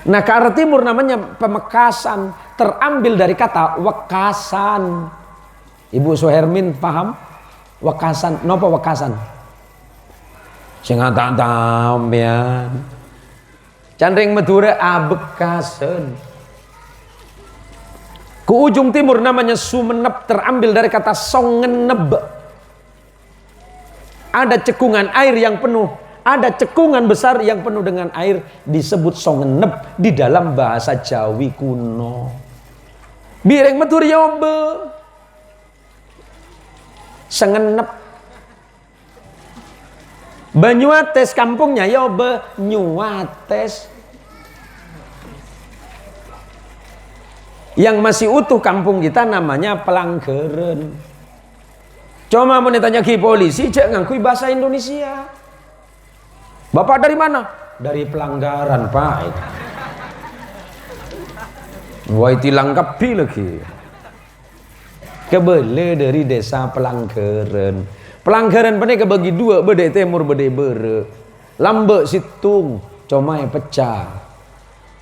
Nah ke arah timur namanya Pamekasan, terambil dari kata Wekasan. Ibu Suhermin paham? Wekasan, napa Wekasan? Sing tak tampian. Candring Madura Abekasen. Ke ujung timur namanya Sumenep, terambil dari kata Songeneb. Ada cekungan air yang penuh, ada cekungan besar yang penuh dengan air, disebut songenep di dalam bahasa Jawi kuno. Bireng metur yobe sengenep. Banyuates kampungnya yobe Nyuates. Yang masih utuh kampung kita namanya Pelanggaran. Cuma mau ditanya ke polisi, cek ngakui bahasa Indonesia. Bapak dari mana? Dari Pelanggaran, Pak. Wah itu lengkapi lagi. Kebele dari desa Pelanggaran. Pelanggaran pernah kebagi 2, bede timur, bede bere. Lambe situng, comai pecah.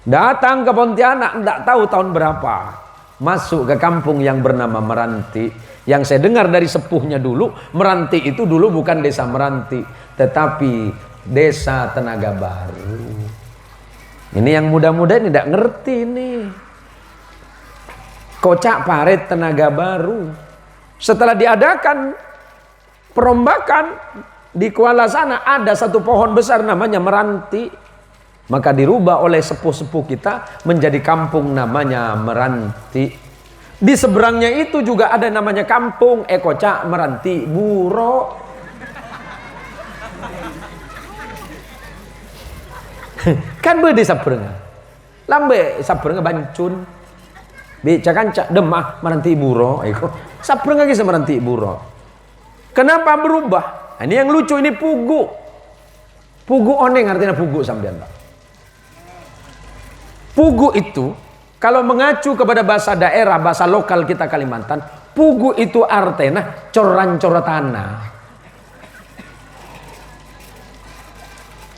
Datang ke Pontianak, tidak tahu tahun berapa. Masuk ke kampung yang bernama Meranti. Yang saya dengar dari sepuhnya dulu, Meranti itu dulu bukan desa Meranti, tetapi desa Tenaga Baru. Ini yang muda-muda ini tidak ngerti ini. Kocak Parit Tenaga Baru. Setelah diadakan perombakan di Kuala sana, ada satu pohon besar namanya Meranti. Maka dirubah oleh sepuh-sepuh kita menjadi kampung namanya Meranti. Di seberangnya itu juga ada namanya kampung Kocak Meranti Buro. Kan bede sabrengah. Lambe sabrengah Bancun. Bicakan cak Demah Meranti Buro. Sabrengah kisah Meranti Buro. Kenapa berubah? Nah, ini yang lucu, ini pugu. Pugu oneng artinya pugu sampean, Pak. Pugu itu kalau mengacu kepada bahasa daerah, bahasa lokal kita Kalimantan, pugu itu artinya coran-coran tanah.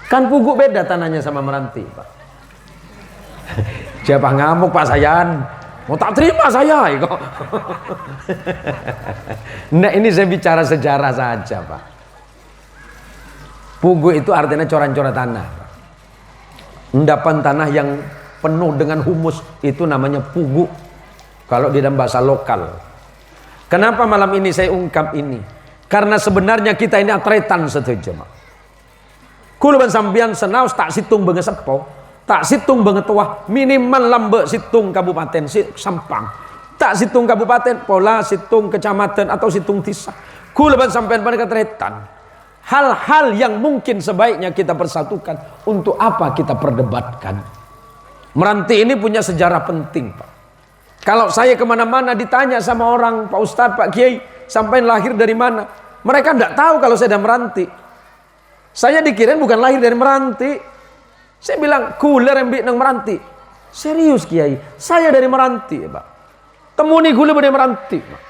Kan pugu beda tanahnya sama Meranti, Pak. Siapa ngamuk Pak Sayan? Mau tak terima saya kok. Nah ini saya bicara sejarah saja, Pak. Pugu itu artinya coran-coran tanah. Endapan tanah yang penuh dengan humus itu namanya pugu kalau di dalam bahasa lokal. Kenapa malam ini saya ungkap ini? Karena sebenarnya kita ini atretan setuju, Mak. Kuluban sambian senaus tak situng banget sepo, tak situng banget tua, minimal lambe situng kabupaten Sampang, tak situng kabupaten pola situng kecamatan atau situng desa. Kuluban sampean pada atretan. Hal-hal yang mungkin sebaiknya kita persatukan, untuk apa kita perdebatkan? Meranti ini punya sejarah penting, Pak. Kalau saya kemana-mana ditanya sama orang, Pak Ustadz, Pak Kiai, sampai lahir dari mana? Mereka tidak tahu kalau saya dari Meranti. Saya dikirain bukan lahir dari Meranti. Saya bilang, kuler embik nang Meranti. Serius Kiai, saya dari Meranti Pak. Temuni kuler dari Meranti Pak.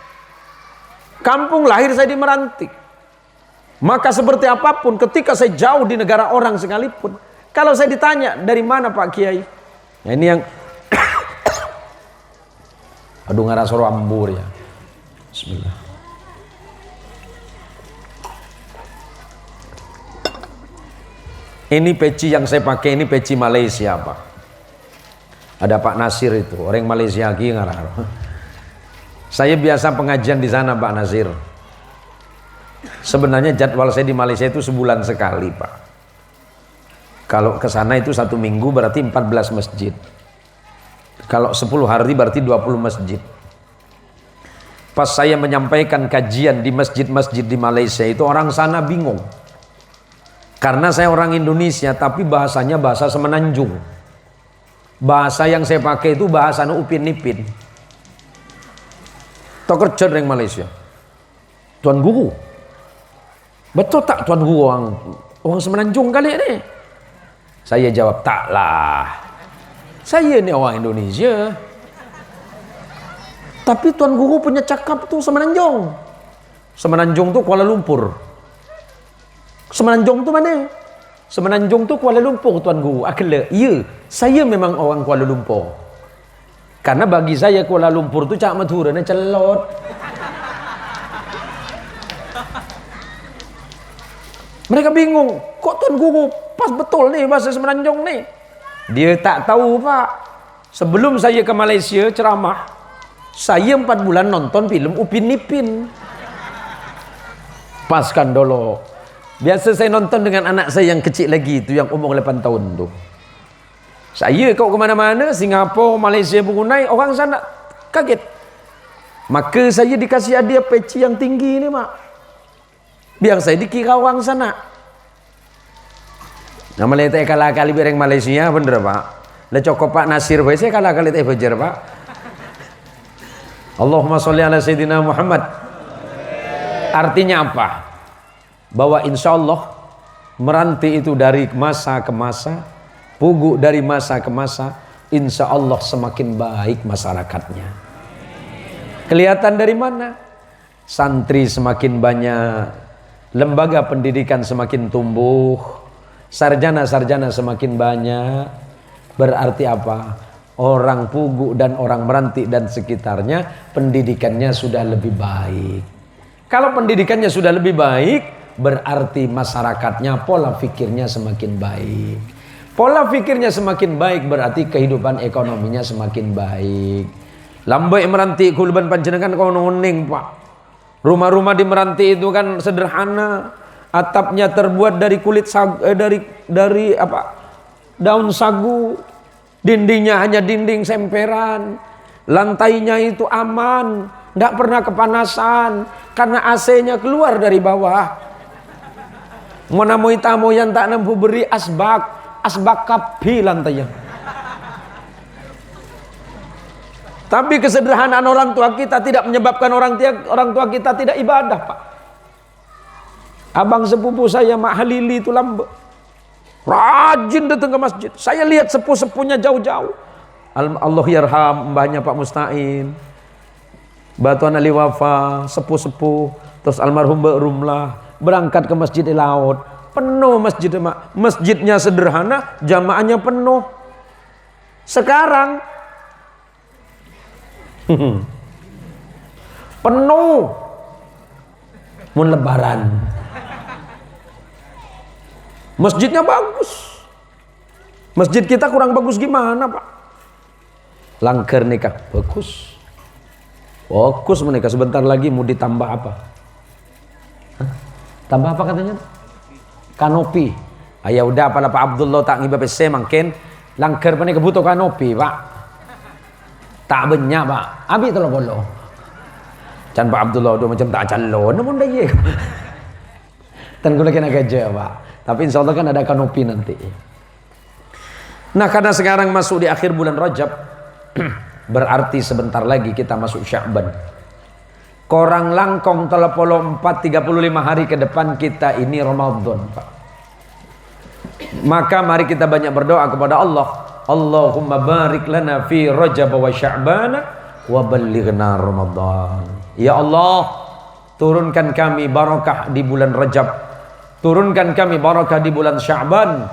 Kampung lahir saya di Meranti. Maka seperti apapun ketika saya jauh di negara orang sekalipun, kalau saya ditanya dari mana Pak Kiai, nah ini yang aduh ngarasoro ambur ya. Bismillah. Ini peci yang saya pakai, ini peci Malaysia Pak. Ada Pak Nasir itu, orang Malaysia lagi ngararo. Saya biasa pengajian di sana Pak Nasir. Sebenarnya jadwal saya di Malaysia itu sebulan sekali Pak. Kalau ke sana itu 1 minggu berarti 14 masjid. Kalau 10 hari berarti 20 masjid. Pas saya menyampaikan kajian di masjid-masjid di Malaysia itu orang sana bingung. Karena saya orang Indonesia tapi bahasanya bahasa Semenanjung. Bahasa yang saya pakai itu bahasa Upin Ipin. Tak kerja dari Malaysia. Tuan Guru. Betul tak Tuan Guru orang Semenanjung kali ini? Saya jawab, taklah. Saya ini orang Indonesia. Tapi Tuan Guru punya cakap tuh Semenanjung. Semenanjung tuh Kuala Lumpur. Semenanjung tuh mana? Semenanjung tuh Kuala Lumpur Tuan Guru. Akila, iya, saya memang orang Kuala Lumpur. Karena bagi saya Kuala Lumpur tuh cak maturana celot. Mereka bingung, kok Tuan Guru pas betul nih bahasa Semenanjung nih. Dia tak tahu Pak. Sebelum saya ke Malaysia ceramah, saya 4 bulan nonton film Upin Ipin. Pas kan dulu. Biasa saya nonton dengan anak saya yang kecil lagi itu, yang umur 8 tahun tuh. Saya kau kemana-mana, Singapura, Malaysia, Brunei, orang sana kaget. Maka saya dikasih hadiah peci yang tinggi ini Mak. Biar saya dikira orang sana. Nama letak kalah kali bereng Malaysia bener Pak. Lah cokop Pak Nasir saya kalah kali teh fajar Pak. Allahumma sholli ala Sayyidina Muhammad. Artinya apa? Bahwa insya Allah Meranti itu dari masa ke masa, Pugu dari masa ke masa, insya Allah semakin baik masyarakatnya. Kelihatan dari mana? Santri semakin banyak, lembaga pendidikan semakin tumbuh, sarjana-sarjana semakin banyak. Berarti apa? Orang Pugu dan orang Meranti dan sekitarnya pendidikannya sudah lebih baik. Kalau pendidikannya sudah lebih baik, berarti masyarakatnya pola pikirnya semakin baik. Pola pikirnya semakin baik berarti kehidupan ekonominya semakin baik. Lambai Meranti kulban panjenengan kono ngening Pak. Rumah-rumah di Meranti itu kan sederhana. Atapnya terbuat dari kulit sagu, dari apa? Daun sagu. Dindingnya hanya dinding semperan. Lantainya itu aman, tidak pernah kepanasan karena AC-nya keluar dari bawah. Monamoi tamu yang tak nampu beri asbak kapi lantainya. Tapi kesederhanaan orang tua kita tidak menyebabkan orang tua kita tidak ibadah Pak. Abang sepupu saya Mak Halili itu lambe, rajin datang ke masjid. Saya lihat sepuh-sepuhnya jauh-jauh. Allah yarham mbahnya Pak Musta'in, Batuan Ali Wafa, sepuh-sepuh. Terus almarhum Mbak Rumlah berangkat ke masjid di laut. Penuh masjid Mak. Masjidnya sederhana, jamaahnya penuh. Sekarang penuh mun lebaran. Masjidnya bagus. Masjid kita kurang bagus gimana Pak? Langker nikah bagus. Bagus menikah, sebentar lagi mau ditambah apa? Hah? Tambah apa katanya? Kanopi. Ya udah pada Pak Abdullah tak ngibah PC makin langker menikah butuh kanopi Pak. Tak banyak Pak. Abi tolong bolo. Can Pak Abdullah udah macam tak calon namun dah ye. Dan gue lagi nak kerja Pak. Tapi insya Allah kan ada kanopi nanti. Nah karena sekarang masuk di akhir bulan Rajab, berarti sebentar lagi kita masuk Sya'ban. Korang langkong 34 35 hari ke depan kita ini Ramadan Pak. Maka mari kita banyak berdoa kepada Allah. Allahumma barik lana fi Rajab wa Sya'ban wa ballighna Ramadan. Ya Allah, turunkan kami barakah di bulan Rajab, turunkan kami barakah di bulan Sya'ban,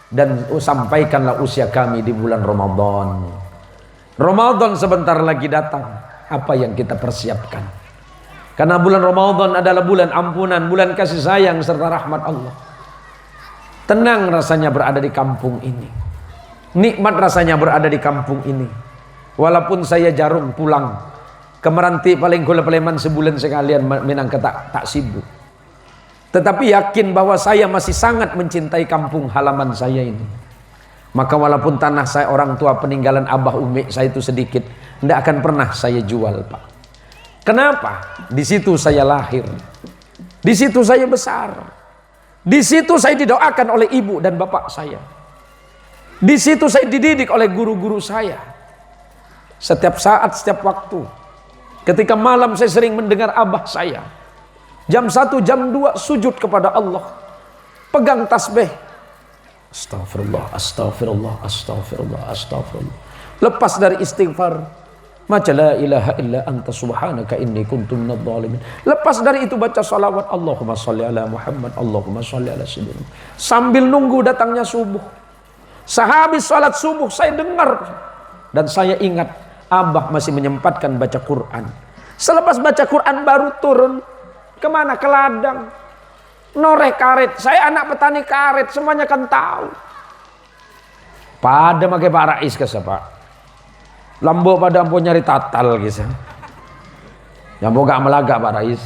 dan sampaikanlah usia kami di bulan Ramadan. Ramadan sebentar lagi datang. Apa yang kita persiapkan? Karena bulan Ramadan adalah bulan ampunan, bulan kasih sayang serta rahmat Allah. Tenang rasanya berada di kampung ini. Nikmat rasanya berada di kampung ini. Walaupun saya jarang pulang ke Meranti, paling kula Paleman sebulan sekalian Minang tak sibuk. Tetapi yakin bahwa saya masih sangat mencintai kampung halaman saya ini. Maka walaupun tanah saya orang tua peninggalan abah umi saya itu sedikit, tidak akan pernah saya jual, Pak. Kenapa? Di situ saya lahir. Di situ saya besar. Di situ saya didoakan oleh ibu dan bapak saya. Di situ saya dididik oleh guru-guru saya. Setiap saat, setiap waktu. Ketika malam saya sering mendengar abah saya. Jam 1, jam 2 sujud kepada Allah. Pegang tasbih. Astagfirullah, astagfirullah, astagfirullah, astagfirullah. Lepas dari istighfar, maca la ilaha illa anta subhanaka inni kuntu minadh dhalimin. Lepas dari itu baca salawat Allahumma shalli ala Muhammad, Allahumma shalli ala sayyidina. Sambil nunggu datangnya subuh. Sehabis salat subuh saya dengar dan saya ingat abah masih menyempatkan baca Quran. Selepas baca Quran baru turun kemana? Ke ladang. Noreh karet. Saya anak petani karet, semuanya kan tahu. Pada pakai Pak Rais ke Pak. Lambo pada ampun nyari tatal gitu. Lambo gak melaga Pak Rais.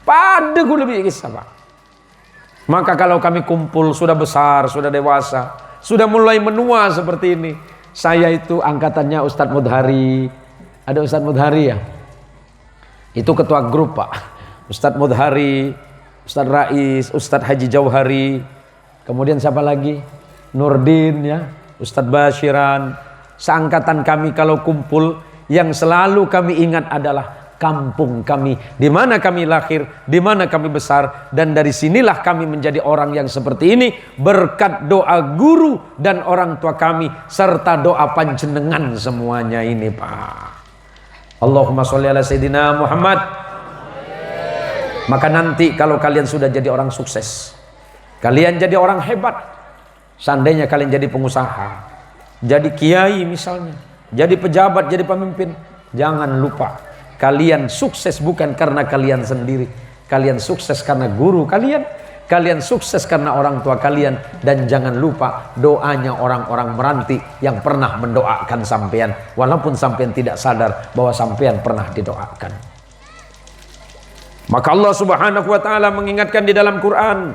Pada gue lebih kisah Pak. Maka kalau kami kumpul sudah besar, sudah dewasa, sudah mulai menua seperti ini. Saya itu angkatannya Ustadz Mudhari. Ada Ustadz Mudhari ya? Itu ketua grup Pak. Ustadz Mudhari, Ustadz Rais, Ustadz Haji Jauhari. Kemudian siapa lagi? Nurdin ya, Ustadz Bashiran. Seangkatan kami kalau kumpul, yang selalu kami ingat adalah kampung kami, di mana kami lahir, di mana kami besar, dan dari sinilah kami menjadi orang yang seperti ini berkat doa guru dan orang tua kami serta doa panjenengan semuanya ini Pak. Allahumma sholli ala sayyidina Muhammad. Maka nanti kalau kalian sudah jadi orang sukses, kalian jadi orang hebat, seandainya kalian jadi pengusaha, jadi kiai misalnya, jadi pejabat, jadi pemimpin, jangan lupa kalian sukses bukan karena kalian sendiri. Kalian sukses karena guru kalian, kalian sukses karena orang tua kalian, dan jangan lupa doanya orang-orang Meranti yang pernah mendoakan sampean, walaupun sampean tidak sadar bahwa sampean pernah didoakan. Maka Allah Subhanahu wa taala mengingatkan di dalam Quran,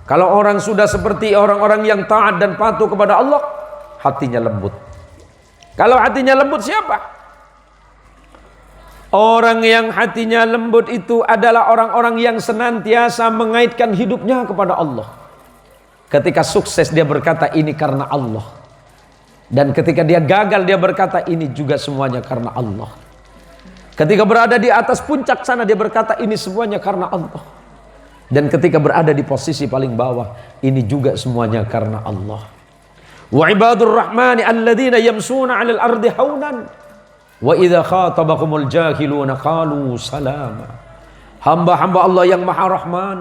kalau orang sudah seperti orang-orang yang taat dan patuh kepada Allah, hatinya lembut. Kalau hatinya lembut siapa? Orang yang hatinya lembut itu adalah orang-orang yang senantiasa mengaitkan hidupnya kepada Allah. Ketika sukses dia berkata ini karena Allah. Dan ketika dia gagal dia berkata ini juga semuanya karena Allah. Ketika berada di atas puncak sana dia berkata ini semuanya karena Allah. Dan ketika berada di posisi paling bawah ini juga semuanya karena Allah. Wa ibadur rahmani alladzina yamsuna 'alal ardi haunan wa idza khatabahumul jahiluna qalu salama. Hamba-hamba Allah yang Maha Rahman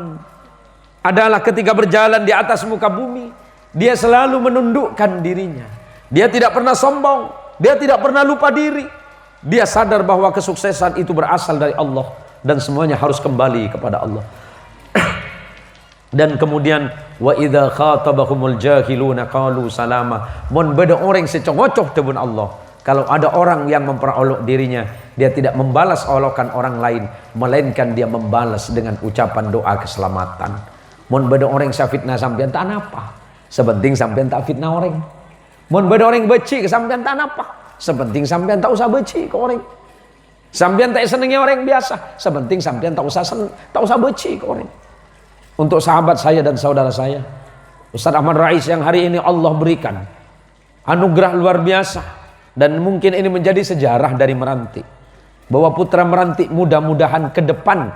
adalah ketika berjalan di atas muka bumi dia selalu menundukkan dirinya. Dia tidak pernah sombong, dia tidak pernah lupa diri. Dia sadar bahwa kesuksesan itu berasal dari Allah dan semuanya harus kembali kepada Allah. Dan kemudian wa idza khatabahumul jahiluna qalu salama. Mun beda orang secongocoh tebun Allah. Kalau ada orang yang memperolok dirinya, dia tidak membalas olokan orang lain, melainkan dia membalas dengan ucapan doa keselamatan. Mun beda orang fitnah sampean tak apa, sepenting sampean tak fitnah orang. Mun beda orang beci ke sampean tak apa, sepenting sampean tak usah beci ke orang. Sampean tak senengi orang biasa, sepenting sampean tak usah beci ke orang. Untuk sahabat saya dan saudara saya, Ustaz Ahmad Rais yang hari ini Allah berikan anugerah luar biasa, dan mungkin ini menjadi sejarah dari Meranti, bahwa putra Meranti mudah-mudahan ke depan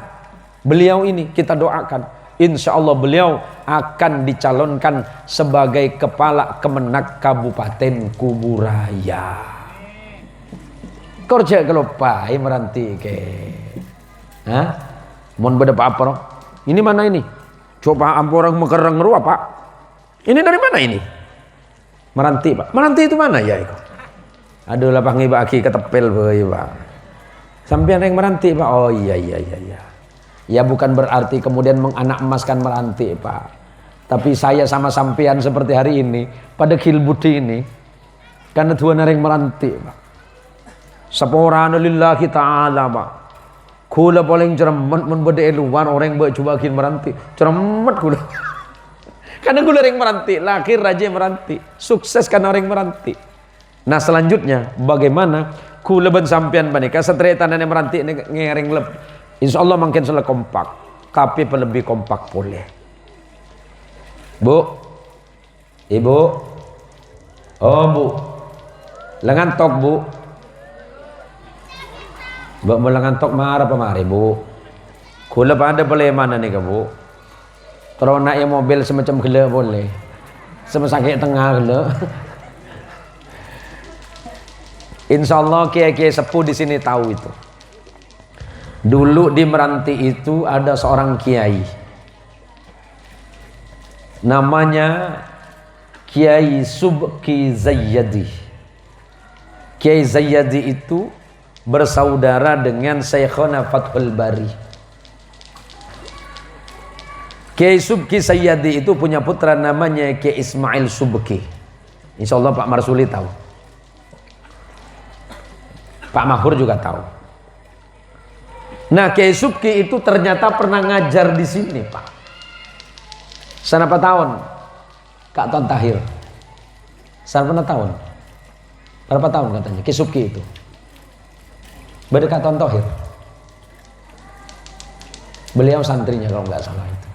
beliau ini kita doakan insya Allah beliau akan dicalonkan sebagai kepala Kemenak Kabupaten Kuburaya. Korja kelopai meranti ke, hah? Mohon beda apa? Ini mana ini? Coba orang mekereng ruah pak. Ini dari mana ini? Meranti pak. Meranti itu mana ya itu? Aduh lah pangi baki ketepel pak. Sampai yang meranti pak. Oh iya. Ya bukan berarti kemudian menganak emaskan meranti pak. Tapi saya sama sampean seperti hari ini pada kilbudi ini karena Tuhan yang meranti pak. Sepurana lillahi ta'ala pak. Kula paling ceremet membeda luar orang yang coba kin meranti. Ceremet kula. Karena kula yang meranti, lahir raja yang meranti. Sukses karena orang yang meranti. Nah selanjutnya bagaimana kula ben sampean panika setretan yang meranti ngereng leb. Insyaallah makin salah kompak, tapi lebih kompak boleh. Bu, ibu, oh bu, lengan tok bu. Mbak melangantok marah pemari bu. Kula pada boleh mana nih bu? Terus naik mobil semacam gila boleh. Sama sakit tengah gila. Insya Allah kiai-kiai sepuh di sini tahu itu. Dulu di Meranti itu ada seorang kiai. Namanya Kiai Subki Zayyadi. Kiai Zayyadi itu bersaudara dengan Syekhona Fathul Bari. Kiai Subki Sayyadi itu punya putra namanya Kiai Ismail Subki. Insya Allah Pak Marsuli tahu, Pak Mahur juga tahu. Nah Kiai Subki itu ternyata pernah ngajar di sini Pak. Berapa tahun? Kak Ton Tahir. Berapa tahun? Berapa tahun katanya Kiai Subki itu? Berdekat Ton Tahir. Beliau santrinya kalau nggak salah itu.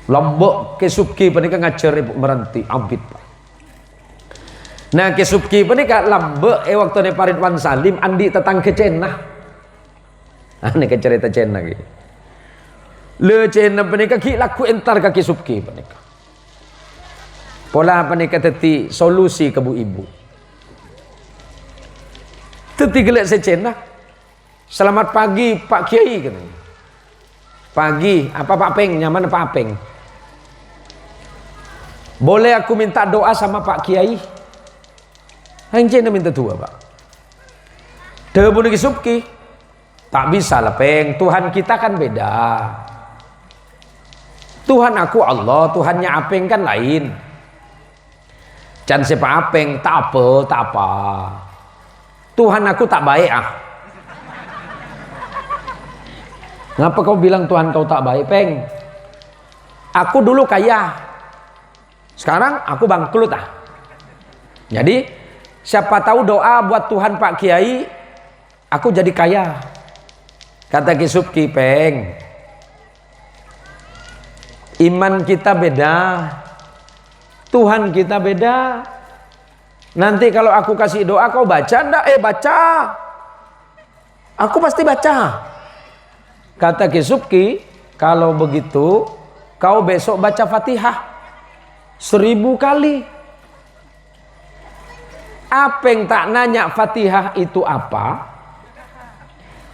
Lombok Kiai Subki penika ngajar Ibu Meranti Abid Pak. Nah Kiai Subki penika Lombok waktu ne Paridwan Salim andi tetangga cenah. Ane ke cerita cenah iki. Le cenah penika ki laku entar ka Kiai Subki penika. Pola penika teti solusi ke bu ibu. Tetigelek secena. Selamat pagi Pak Kiai katanya. Pagi, apa Pak Peng? Nyaman Pak Peng? Boleh aku minta doa sama Pak Kiai? Hanya minta doa Pak. Debu Kiai Subki. Tak bisa lah Peng, Tuhan kita kan beda. Tuhan aku Allah, Tuhannya Apeng kan lain. Jangan siapa Apeng, tak apa. Tuhan aku tak baik ah. Ngapa kau bilang Tuhan kau tak baik Peng? Aku dulu kaya, sekarang aku bangkrut ah. Jadi siapa tahu doa buat Tuhan Pak Kiai, aku jadi kaya. Kata Kiai Subki, Peng, iman kita beda, Tuhan kita beda. Nanti kalau aku kasih doa kau baca ndak? Baca. Aku pasti baca. Kata Kiai Subki, kalau begitu kau besok baca Fatihah 1000 kali. Apeng tak nanya Fatihah itu apa?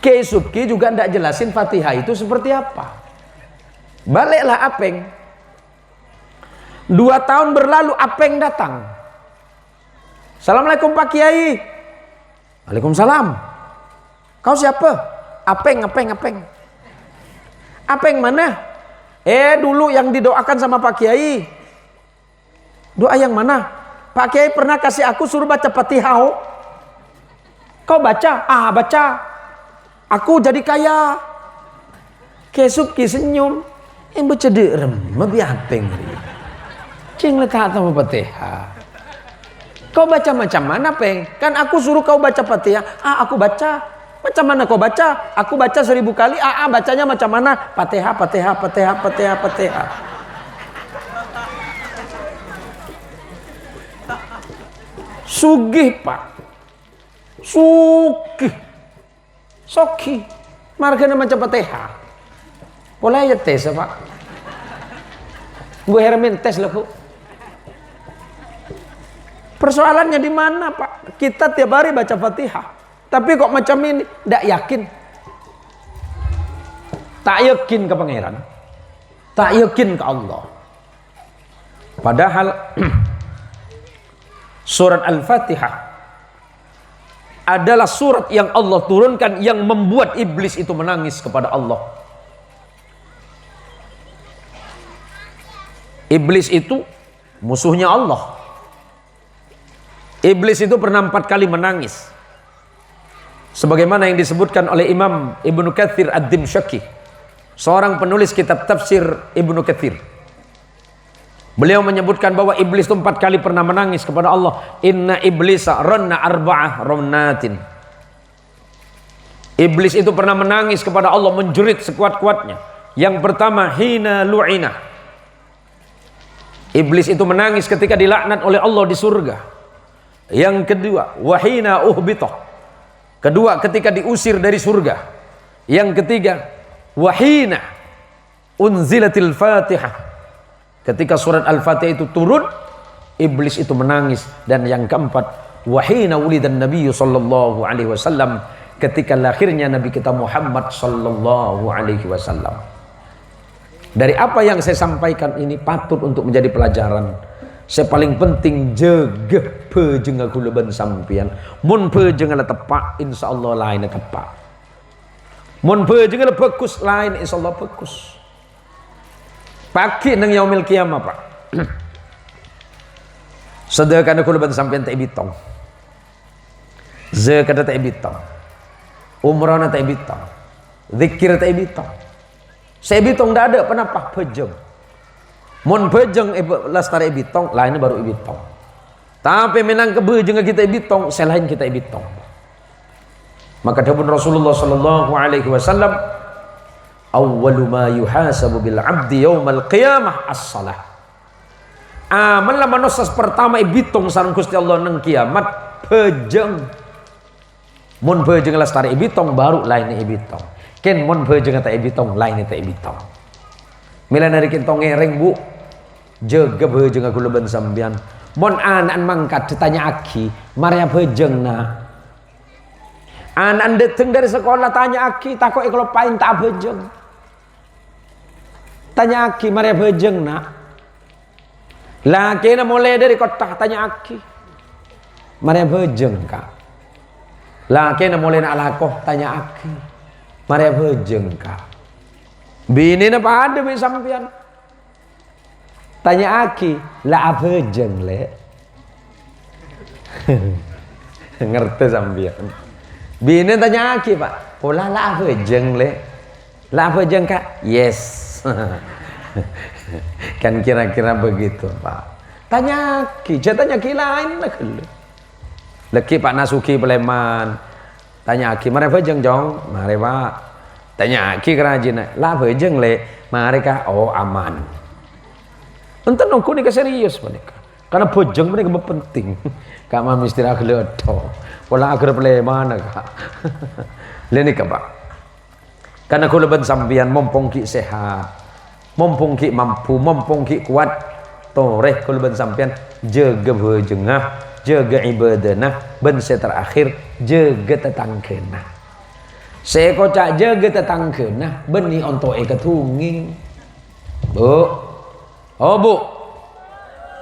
Kiai Subki juga ndak jelasin Fatihah itu seperti apa. Baliklah Apeng. 2 tahun berlalu Apeng datang. Assalamualaikum Pak Kiai. Waalaikumsalam. Kau siapa? Apeng. Apeng mana? Dulu yang didoakan sama Pak Kiai. Doa yang mana? Pak Kiai pernah kasih aku suruh baca Fatihah. Kau baca? Baca. Aku jadi kaya. Kiai Subki senyum. Baca derem, mabi Apeng. Cing letak sama Fatihah. Kau baca macam mana Peng? Kan aku suruh kau baca Fatihah. Aku baca. Macam mana kau baca? Aku baca 1000 kali. Bacanya macam mana? Fatihah. Sugih Pak. Sugih. Soki. Marganya macam Fatihah. Boleh ya tes Pak. Gue Hermin tes lah Bu. Persoalannya di mana Pak? Kita tiap hari baca Fatihah, tapi kok macam ini? Tidak yakin. Tak yakin ke pangeran, tak yakin ke Allah. Padahal surat Al-Fatihah adalah surat yang Allah turunkan yang membuat iblis itu menangis kepada Allah. Iblis itu musuhnya Allah. Iblis itu pernah 4 kali menangis, sebagaimana yang disebutkan oleh Imam Ibnu Katsir Ad-Dimsyaqi, seorang penulis kitab tafsir Ibnu Katsir. Beliau menyebutkan bahwa iblis itu 4 kali pernah menangis kepada Allah. Inna iblisa ranna arba'ah ramnatin. Iblis itu pernah menangis kepada Allah, menjerit sekuat-kuatnya. Yang pertama, hina lu'ina. Iblis itu menangis ketika dilaknat oleh Allah di surga. Yang kedua, wahina uhbitah. Kedua, ketika diusir dari surga. Yang ketiga, wahina unzilatil Fatihah. Ketika surat Al-Fatihah itu turun, iblis itu menangis. Dan yang keempat, wahina ulidan Nabi sallallahu alaihi wasallam, ketika lahirnya Nabi kita Muhammad sallallahu alaihi wasallam. Dari apa yang saya sampaikan ini patut untuk menjadi pelajaran. Saya paling penting jaga pejeng aku leben sampian. Mun pejeng ala tepak, insyaallah lain tepak. Mun pejeng ala bagus, lain insyaallah bagus. Pakai nang yaumil kiamah Pak. Sedekah aku leben sampian tak bitong. Zakat tak bitong. Umrah tak bitong. Zikir tak bitong. Saya bitong dah ada, kenapa pejeng? Mon bejeng lestari bitong, lainnya baru ibitong. Tapi menang ke bejeng kita ibitong, selain kita ibitong. Maka dawuh Rasulullah sallallahu alaihi wasallam, awwalu ma yuhasabu bil 'abdi yaumal qiyamah as-shalah. Amal manusia pertama ibitong sareng Gusti Allah nang kiamat bejeng. Mon bejeng lestari ibitong baru lainnya ibitong. Ken mon bejeng ta ibitong, lainnya ta ibitong. Mila dari kita ngereng Bu, jaga bejeng aku leben sambian. Mon anak mangkat ditanya aki, Maria bejeng na. Anak datang dari sekolah tanya aki, takut kalau pain tak bejeng. Tanya aki, Maria bejeng na. Laki na mulai dari kota tanya aki, Maria bejeng kak. Laki na mulai nak lakoh tanya aki, Maria bejeng kak. Bini na pa ada be sampian. Tanya aki, la bejeng le. Ngerti sampian. Bini tanya aki Pak, pola la bejeng le. La bejeng Kak? Yes. Kan kira-kira begitu Pak. Tanya aki, tanya aki lain lah. Leki Pak Nasuki Peleman. Tanya aki, mari bejeng jong, mari Pak. Tanya aki kerajin lah bejeng le, mereka oh aman. Enten nunggu nih serius mereka, karena bejeng mereka penting. Kak mami istirahat ledo, pola agar play mana kak? Leni Pak, karena aku leban sambian mumpung ki sehat, mumpung ki mampu, mumpung ki kuat, toreh aku leban sambian jaga bejengah, jaga ibadah, ben terakhir jaga tetangkena. Saya kocak jaga tetangkena, benih untuk ketunging. Bu, oh Bu,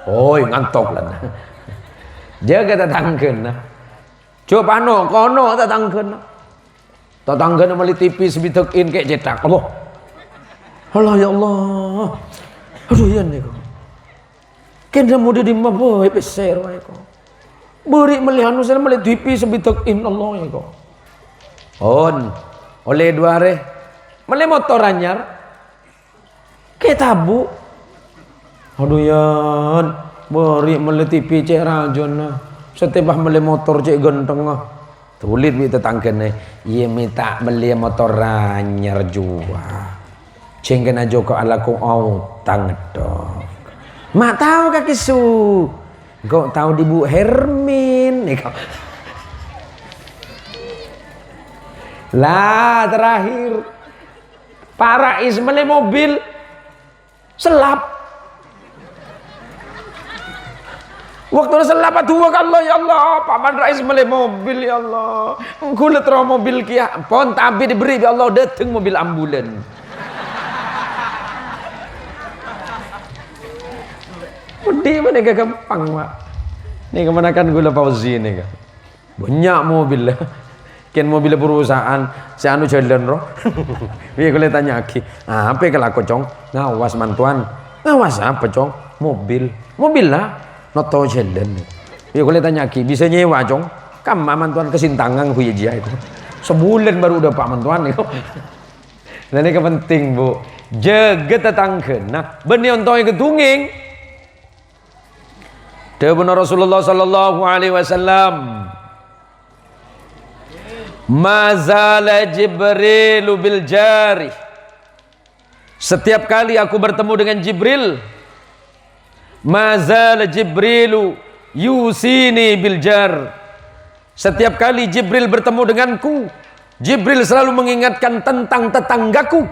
oi ngantok lah. Jaga tetangkena. Coba no, kono tetangkena. Tetangkena meli TV sebitekin kayak cetak. Allah, Allah ya Allah. Aduh ya nih kok. Kena muda di maboi peser wae kok. Beri melihat nusa meli TV sebitekin Allah ya kok. On oleh dua re mele motor anyar ketabu aduh yan beri mele TV cek rajon setebah mele motor cek genteng tulit bi tetanggane iya minta beli motor anyar jua cengken aja kok ala ko autang dok mak tahu kaki su kok tahu di Bu Hermin nih kok. Lah terakhir Para Ismail mobil selap. Waktu selap dua Allah ya Allah, Paman Rais beli mobil ya Allah. Kulit roh mobil kia, pon tapi diberi ya Allah datang mobil ambulan. Pedih mana gampang mak. Nih kemana kan gula Fauzi nih kan. Banyak mobil lah. Kian mobil perusahaan, si anu jalan roh. Biar kulit tanya lagi, apa kalau aku cong? Ngawas mantuan, ngawas apa cong? Mobil lah. Noto jalan. Ya boleh tanya ki, bisa nyewa cong? Kam mantuan kesintangan hu ya itu. Sebulan baru udah pak mantuan itu. Dan ini penting bu, jaga tetangga. Nah, benih untuk yang ketunging. Benar Rasulullah sallallahu alaihi wasallam. Mazala Jibril bil jari. Setiap kali aku bertemu dengan Jibril, mazal Jibrilu yusini bil jar. Setiap kali Jibril bertemu denganku, Jibril selalu mengingatkan tentang tetanggaku.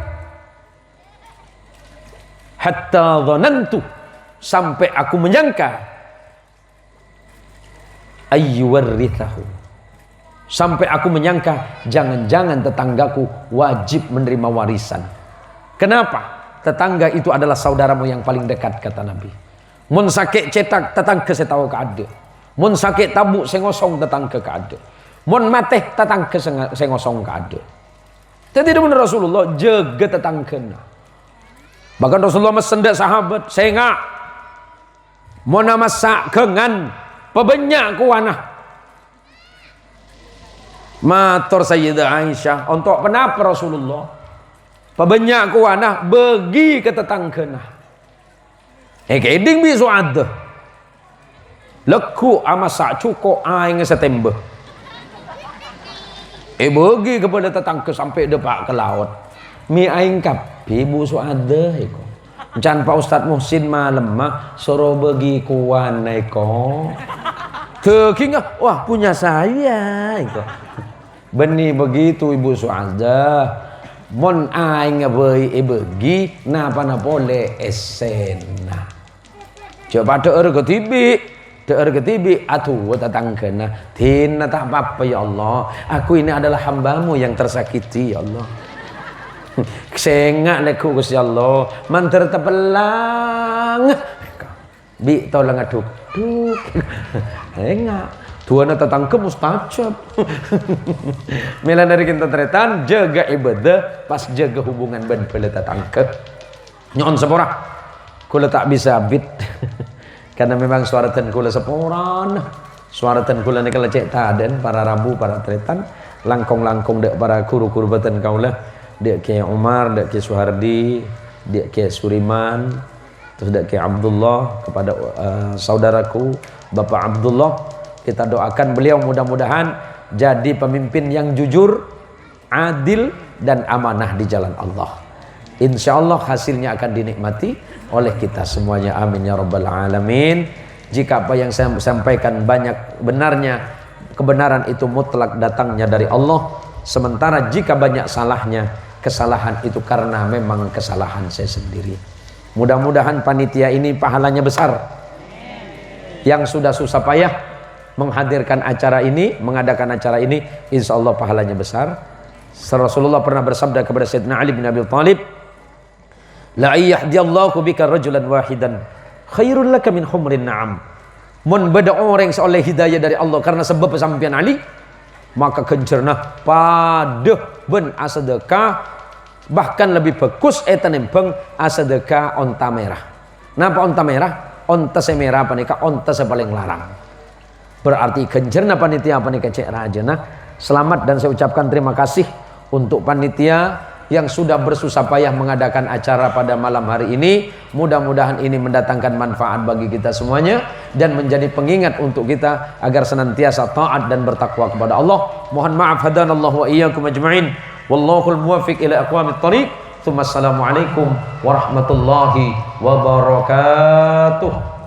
Hatta dhanantu, sampai aku menyangka ayyuwarrithahu, sampai aku menyangka jangan-jangan tetanggaku wajib menerima warisan. Kenapa? Tetangga itu adalah saudaramu yang paling dekat, kata Nabi. Mun sakit cetak tetangga saya tahu keada. Mun sakit tabuk saya ngosong tetangga keada. Mun mateh tetangga saya ngosong keada. Jadi benar Rasulullah jaga tetangga. Bahkan Rasulullah mesendak sahabat, saya ngak mau nama sak kengan pebanyak kuanah. Matur Sayyidah Aisyah, untuk kenapa Rasulullah pebanyak kuanah bagi ke tetangga. Keding bisu ada leku ama sak cukup aing setembah bagi kepada tetangga sampai depak ke laut mi aing kap ibu su ada iko can Pak Ustadz Muhsin malam mah suruh bagi kuan iko teking wah punya saya iko benih begitu ibu su ada mon aing bagi napa na boleh esena. Coba doer ke tibi atuh tetangga nah tina tak apa ya Allah, aku ini adalah hambamu yang tersakiti ya Allah. Sengak leku Gusti Allah manter tepelang bi tolong aduk duk enggak tuana tetangga mustajab. Mila dari kita tretan jaga ibadah pas jaga hubungan ben bela tetangga nyon sepora kula tak bisa bit karena memang suaratan kula seporan suaratan kula ni kalau cek taden para rabu para tretan langkong-langkong dek para kuru-kuru batan kaulah dek ke Umar dek ke Suhardi dek ke Suriman terus dek ke Abdullah kepada saudaraku Bapak Abdullah, kita doakan beliau mudah-mudahan jadi pemimpin yang jujur, adil dan amanah di jalan Allah. Insya Allah hasilnya akan dinikmati oleh kita semuanya, amin ya rabbal alamin. Jika apa yang saya sampaikan banyak benarnya, kebenaran itu mutlak datangnya dari Allah. Sementara jika banyak salahnya, kesalahan itu karena memang kesalahan saya sendiri. Mudah-mudahan panitia ini pahalanya besar. Yang sudah susah payah menghadirkan acara ini, mengadakan acara ini, insya Allah pahalanya besar. Rasulullah pernah bersabda kepada Sayyidina Ali bin Abi Thalib, la yahdiyallahu bika rajulan wahidan khairul laka min humrin na'am. Mun beda orang seoleh hidayah dari Allah karena sebab pesampian Ali, maka kencerna pada ben asadekah, bahkan lebih bagus eta nempeng asadekah onta merah. Napa onta merah? Onta semerah panika onta sepaling larang. Berarti kencerna panitia panika cek rajana. Selamat dan saya ucapkan terima kasih untuk panitia yang sudah bersusah payah mengadakan acara pada malam hari ini. Mudah-mudahan ini mendatangkan manfaat bagi kita semuanya dan menjadi pengingat untuk kita agar senantiasa taat dan bertakwa kepada Allah. Mohon maaf, hadanallahu wa iyyakum ajma'in. Wallahul muwaffiq ila aqwamit thariq. Assalamualaikum warahmatullahi wabarakatuh.